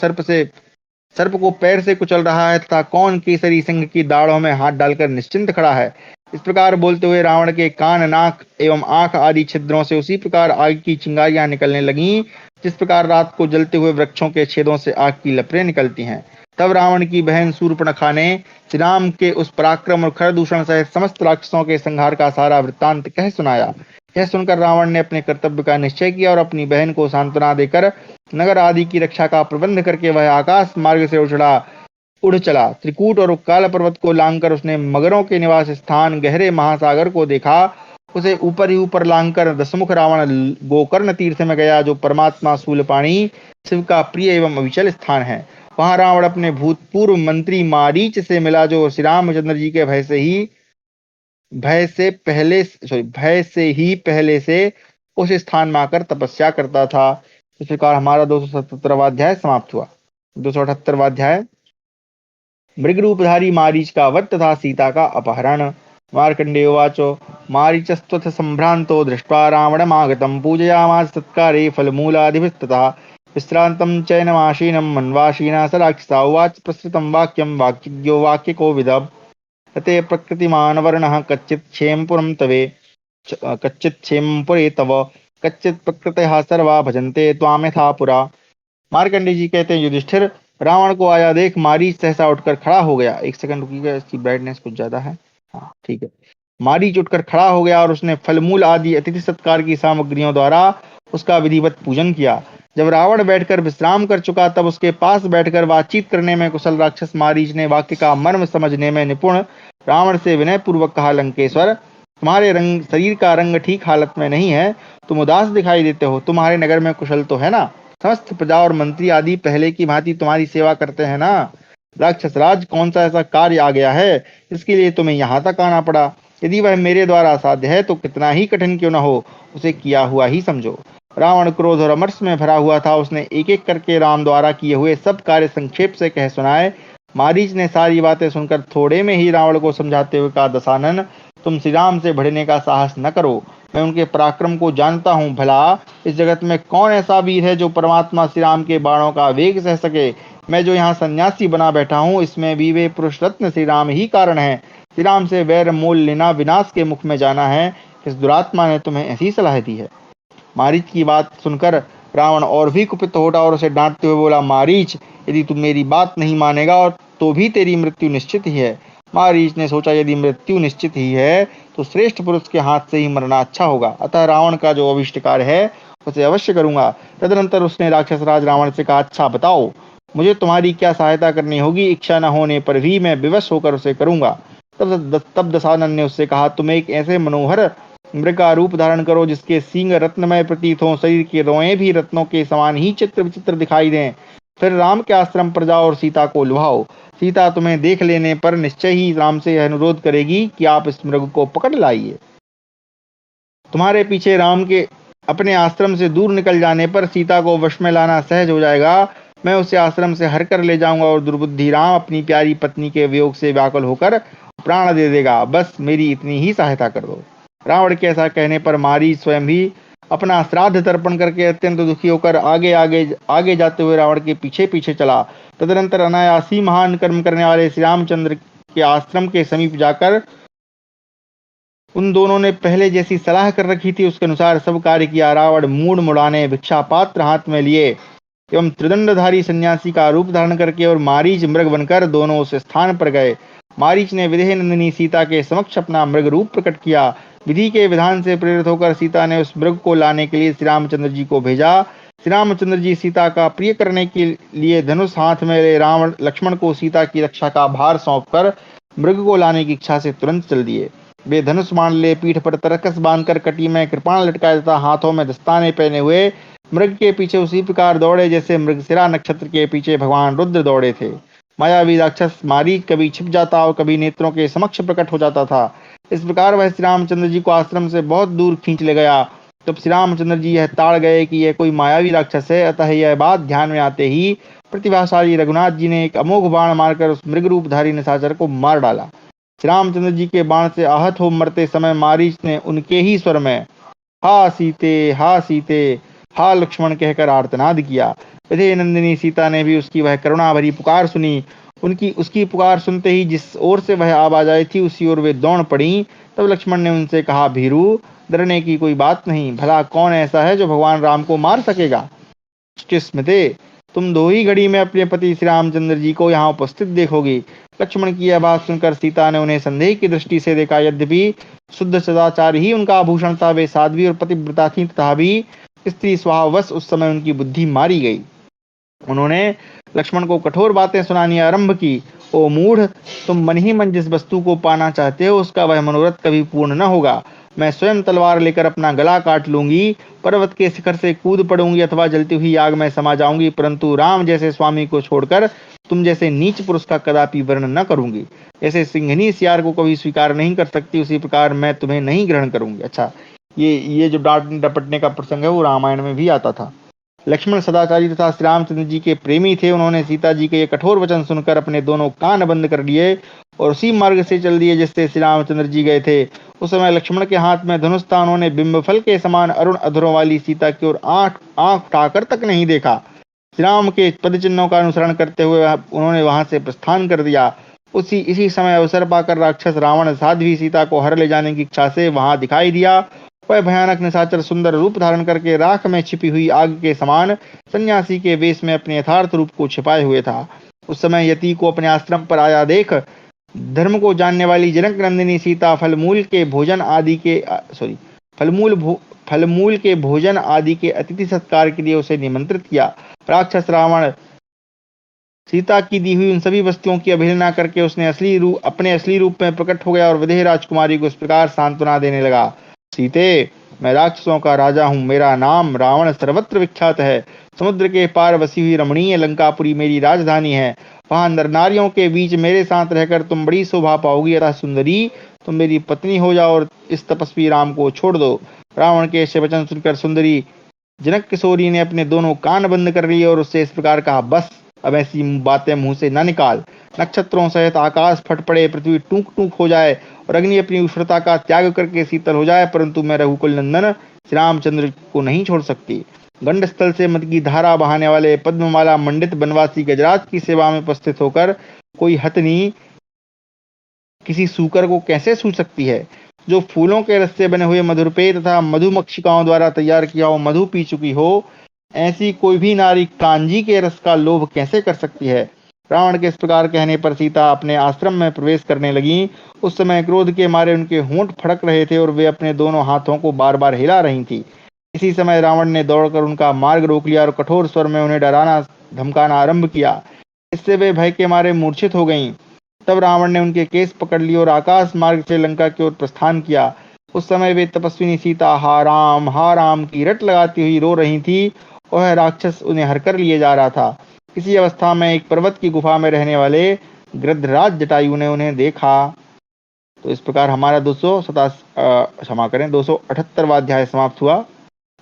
Speaker 1: सर्प को पैर से कुचल रहा है तथा कौन केसरी सिंह की दाढ़ों में हाथ डालकर निश्चिंत खड़ा है? इस प्रकार बोलते हुए रावण के कान, नाक एवं आंख आदि छिद्रों से उसी प्रकार आग की चिंगारियां निकलने लगीं जिस प्रकार रात को जलते हुए वृक्षों के छेदों से आग की लपटें निकलती हैं। तब रावण की बहन शूर्पणखा ने श्री राम के उस पराक्रम और खरदूषण सहित समस्त राक्षसों के संहार का सारा वृत्तांत कह सुनाया। यह सुनकर रावण ने अपने कर्तव्य का निश्चय किया और अपनी बहन को सांत्वना देकर नगर आदि की रक्षा का प्रबंध करके वह आकाश मार्ग से उड़ चला। त्रिकूट और काल पर्वत को लांघकर उसने मगरों के निवास स्थान गहरे महासागर को देखा। उसे ऊपर ही ऊपर लांघकर दशमुख रावण गोकर्ण तीर्थ में गया, जो परमात्मा शूलपाणी शिव का प्रिय एवं अविचल स्थान है। वहां रावण अपने भूतपूर्व मंत्री मारीच से मिला, जो श्री रामचंद्र जी के भय से ही पहले से उस स्थान में आकर तपस्या करता था। इस प्रकार हमारा 277वां अध्याय समाप्त हुआ। 278वां अध्याय मृग रूपधारी मारीच का वध तथा सीता का अपहरण। मार्कंडेय उवाच मारीचस्त्वथ संभ्रांतो दृष्ट्वा रावणमागतं पूजयामास सत्कारे फलमूलादिभिस्तथा विश्रांतं चैनमाशीनं मन्वाशीना स राक्षसा। उवाच प्रसृतं वाक्यं वाक्यज्ञो वाक्यकोविद तते प्रकृतिमानवर्णः कच्चित् क्षेमपुरे तव कच्चित् प्रकृतयः सर्वा भजन्ते त्वां यथा पुरा। मार्कंडेय जी कहते हैं, युधिष्ठिर, रावण को आया देख मारीच सहसा उठकर खड़ा हो गया। एक सेकंड रुकिएगा, इसकी ब्राइटनेस कुछ ज्यादा है। हाँ ठीक है। मारीच उठकर खड़ा हो गया और उसने फलमूल आदि अतिथि सत्कार की सामग्रियों द्वारा उसका विधिवत पूजन किया। जब रावण बैठकर विश्राम कर चुका तब उसके पास बैठकर बातचीत करने में कुशल राक्षस मारीच ने वाक्य का मर्म समझने में निपुण रावण से विनय पूर्वक कहा, लंकेश्वर, तुम्हारे शरीर का रंग ठीक हालत में नहीं है, तुम उदास दिखाई देते हो। तुम्हारे नगर में कुशल तो है ना? समस्त प्रजा और मंत्री आदि पहले की भांति तुम्हारी सेवा करते हैं ना? राक्षस राज, कौन सा ऐसा कार्य आ गया है इसके लिए तुम्हें यहाँ तक आना पड़ा? यदि वह मेरे द्वारा साध्य है तो कितना ही कठिन क्यों न हो, उसे किया हुआ ही समझो। रावण क्रोध और अमरस में भरा हुआ था। उसने एक एक करके राम द्वारा किए हुए सब कार्य संक्षेप से कह सुनाए। मारीच ने सारी बातें सुनकर थोड़े में ही रावण को समझाते हुए कहा, दशानन, तुम श्री राम से भिड़ने का साहस न करो। मैं उनके पराक्रम को जानता हूँ। भला इस जगत में कौन ऐसा वीर है जो परमात्मा श्री राम के बाणों का वेग सह सके। मैं जो यहाँ सन्यासी बना बैठा हूँ, इसमें भी वे पुरुष रत्न श्री राम ही कारण है। श्री राम से वैर मोल लेना, विनाश के मुख में जाना है। इस दुरात्मा ने तुम्हें ऐसी सलाह दी है। मारीच की बात सुनकर रावण और भी कुपित हो उठा और उसे डांटते हुए बोला, मारीच, यदि तुम मेरी बात नहीं मानेगा और तो भी तेरी मृत्यु निश्चित ही है। मारीच ने सोचा, यदि मृत्यु निश्चित ही है तो श्रेष्ठ पुरुष के हाथ से ही मरना अच्छा होगा। अतः रावण का जो अभिष्ट कार्य है उसे अवश्य करूंगा। तदनंतर उसने राक्षस राज रावण से कहा, अच्छा बताओ, मुझे तुम्हारी क्या सहायता करनी होगी। इच्छा न होने पर भी मैं विवश होकर उसे करूंगा। तब दशानन ने उससे कहा, तुम एक ऐसे मनोहर मृग का रूप धारण करो जिसके सींग रत्नमय प्रतीत हो, शरीर के रोएं भी रत्नों के समान ही चित्र विचित्र दिखाई दें। फिर राम के आश्रम पर जाओ और सीता को लुभाओ। सीता तुम्हें देख लेने पर निश्चय ही राम से अनुरोध करेगी कि आप इस मृग को पकड़ लाइए। तुम्हारे पीछे राम के अपने आश्रम से दूर निकल जाने पर सीता को वश में लाना सहज हो जाएगा। मैं उसे आश्रम से हर कर ले जाऊंगा और दुर्बुद्धि राम अपनी प्यारी पत्नी के वियोग से व्याकुल होकर प्राण दे देगा। बस मेरी इतनी ही सहायता कर दो। रावण के ऐसा कहने पर मारी स्वयं भी अपना श्राद्ध तर्पण करके अत्यंत दुखी होकर आगे आगे आगे जाते हुए रावण के पीछे पीछे चला। तदनंतर अनायासी महान कर्म करने वाले श्री रामचंद्र के आश्रम के समीप जाकर उन दोनों ने पहले जैसी सलाह कर रखी थी उसके अनुसार सब कार्य किया। रावण मूड मुड़ाने, भिक्षा पात्र हाथ में लिए एवं त्रिदंडधारी सन्यासी का रूप धारण करके और मारीच मृग बनकर दोनों उस स्थान पर गए। मारीच ने विदेह नंदिनी सीता के समक्ष अपना मृग रूप प्रकट किया। विधि के विधान से प्रेरित होकर सीता ने उस मृग को लाने के लिए श्री रामचंद्र जी को भेजा। श्री रामचंद्र जी सीता का प्रिय करने के लिए धनुष हाथ में ले रावण लक्ष्मण को सीता की रक्षा का भार सौंपकर मृग को लाने की इच्छा से तुरंत चल दिए। वे धनुष मान ले पीठ पर तरकस बांधकर कटी में कृपाण लटकाए तथा हाथों में दस्ताने पहने हुए मृग के पीछे उसी प्रकार दौड़े जैसे मृगशिरा नक्षत्र के पीछे भगवान रुद्र दौड़े थे। मायावी राक्षस मारीच कभी छिप जाता और कभी नेत्रों के समक्ष प्रकट हो जाता था। इस प्रकार वह श्री रामचंद्र जी को आश्रम से बहुत दूर खींच ले गया। तब श्री रामचंद्र जी यह ताड़ गए कि यह कोई मायावी राक्षस है। अतः यह बात ध्यान में आते ही प्रतिभाशाली रघुनाथ जी ने एक अमोघ बाण मारकर उस मृग रूपधारी निशाचर को मार डाला। श्री रामचंद्र जी के बाण से आहत हो मरते समय मारीच ने उनके ही स्वर में हा सीते हा लक्ष्मण कहकर आर्तनाद किया। विधेय नंदिनी सीता ने भी उसकी वह करुणा भरी पुकार सुनी। उसकी पुकार सुनते ही जिस ओर से वह आवाज आई थी उसी ओर वे दौड़ पड़ी। तब लक्ष्मण ने उनसे कहा, भीरू, डरने की कोई बात नहीं। भला कौन ऐसा है जो भगवान राम को मार सकेगा। स्मृते, तुम दो ही घड़ी में अपने पति श्री रामचंद्र जी को यहाँ उपस्थित देखोगी। लक्ष्मण की यह बात सुनकर सीता ने उन्हें संदेह की दृष्टि से देखा। यद्यपि शुद्ध सदाचार ही उनका आभूषण था, वे साध्वी और पतिव्रता थी, तथा भी स्त्री स्वभाववश उस समय उनकी बुद्धि मारी गई। उन्होंने लक्ष्मण को कठोर बातें सुनानी आरंभ की। ओ मूढ़, तुम मन ही मन जिस वस्तु को पाना चाहते हो उसका वह मनोरथ कभी पूर्ण न होगा। मैं स्वयं तलवार लेकर अपना गला काट लूंगी, पर्वत के शिखर से कूद पड़ूंगी अथवा जलती हुई आग में समा जाऊंगी, परंतु राम जैसे स्वामी को छोड़कर तुम जैसे नीच पुरुष का कदापि वर्णन न करूंगी। जैसे सिंहनी सियार को कभी स्वीकार नहीं कर सकती, उसी प्रकार मैं तुम्हें नहीं ग्रहण करूंगी। अच्छा, ये जो डांट डपटने का प्रसंग है वो रामायण में भी आता था। लक्ष्मण सदाचारी तथा श्री रामचंद्र जी के प्रेमी थे। उन्होंने सीता जी के ये कठोर वचन सुनकर अपने दोनों कान बंद कर लिए और उसी मार्ग से चल दिए जिससे श्री रामचंद्र जी गए थे। उस समय लक्ष्मण के हाथ में धनुष था। उन्होंने बिंबफल के समान अरुण अधरों वाली सीता की ओर आंख उठाकर तक नहीं देखा। श्री राम के पद चिन्हों का अनुसरण करते हुए उन्होंने वहां से प्रस्थान कर दिया। इसी समय अवसर पाकर राक्षस रावण साध्वी सीता को हर ले जाने की इच्छा से वहां दिखाई दिया। वह भयानक निशाचर सुंदर रूप धारण करके राख में छिपी हुई आग के समान सन्यासी के वेश में अपने यथार्थ रूप को छिपाए हुए था। उस समय यति को अपने आश्रम पर आया देख धर्म को जानने वाली जनक नंदिनी सीता फलमूल के भोजन आदि के अतिथि सत्कार के लिए उसे निमंत्रित किया। राक्षस रावण सीता की दी हुई उन सभी वस्तुओं की अवहेलना करके उसने अपने असली रूप में प्रकट हो गया और विदेह राजकुमारी को इस प्रकार सांत्वना देने लगा, सीते, मैं राक्षसों का राजा हूँ। मेरा नाम रावण सर्वत्र विख्यात है। समुद्र के पार बसी हुई रमणीय लंकापुरी मेरी राजधानी है। वहां नर नारियों के बीच मेरे साथ रहकर तुम बड़ी शोभा पाओगी। अतः सुंदरी, तुम मेरी पत्नी हो जाओ और इस तपस्वी राम को छोड़ दो। रावण के ऐसे वचन सुनकर सुंदरी जनक किशोरी ने अपने दोनों कान बंद कर लिए और उससे इस प्रकार कहा, बस अब ऐसी बातें मुंह से न निकाल। नक्षत्रों सहित आकाश फट पड़े, पृथ्वी टूक टूक हो जाए और अग्नि अपनी उष्णता का त्याग करके शीतल हो जाए, परंतु मैं रघुकुल नंदन श्री रामचंद्र को नहीं छोड़ सकती। गंड स्थल से मद की धारा बहाने वाले पद्ममाला मंडित बनवासी गजराज की सेवा में उपस्थित होकर कोई हथनी किसी सूकर को कैसे छू सकती है? जो फूलों के रस से बने हुए मधुरपेय तथा मधुमक्षिकाओं द्वारा तैयार किया हुआ मधु पी चुकी हो, ऐसी कोई भी नारी कांजी के रस का लोभ कैसे कर सकती है? रावण के इस प्रकार कहने पर सीता अपने आश्रम में प्रवेश करने लगी। उस समय क्रोध के मारे उनके होंठ फड़क रहे थे और वे अपने दोनों हाथों को बार बार हिला रही थी। इसी समय रावण ने दौड़कर उनका मार्ग रोक लिया और कठोर स्वर में उन्हें डराना धमकाना आरंभ किया। इससे वे भय के मारे मूर्छित हो गईं। तब रावण ने उनके केस पकड़ लिए और आकाश मार्ग से लंका की ओर प्रस्थान किया। उस समय वे तपस्विनी सीता हा राम की रट लगाती हुई रो रही थी और वह राक्षस उन्हें हरकर लिए जा रहा था। इसी अवस्था में एक पर्वत की गुफा में रहने वाले गृध्रराज जटायु ने उन्हें देखा। तो इस प्रकार हमारा 278वां अध्याय समाप्त हुआ।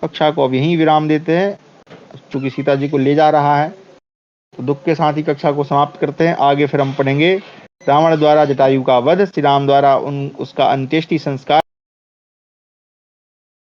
Speaker 1: कक्षा को अब यहीं विराम देते हैं, चूंकि सीता जी को ले जा रहा है, तो दुख के साथ ही कक्षा को समाप्त करते हैं। आगे फिर हम पढ़ेंगे रावण द्वारा जटायु का वध, श्री राम द्वारा उसका अंत्येष्टि संस्कार।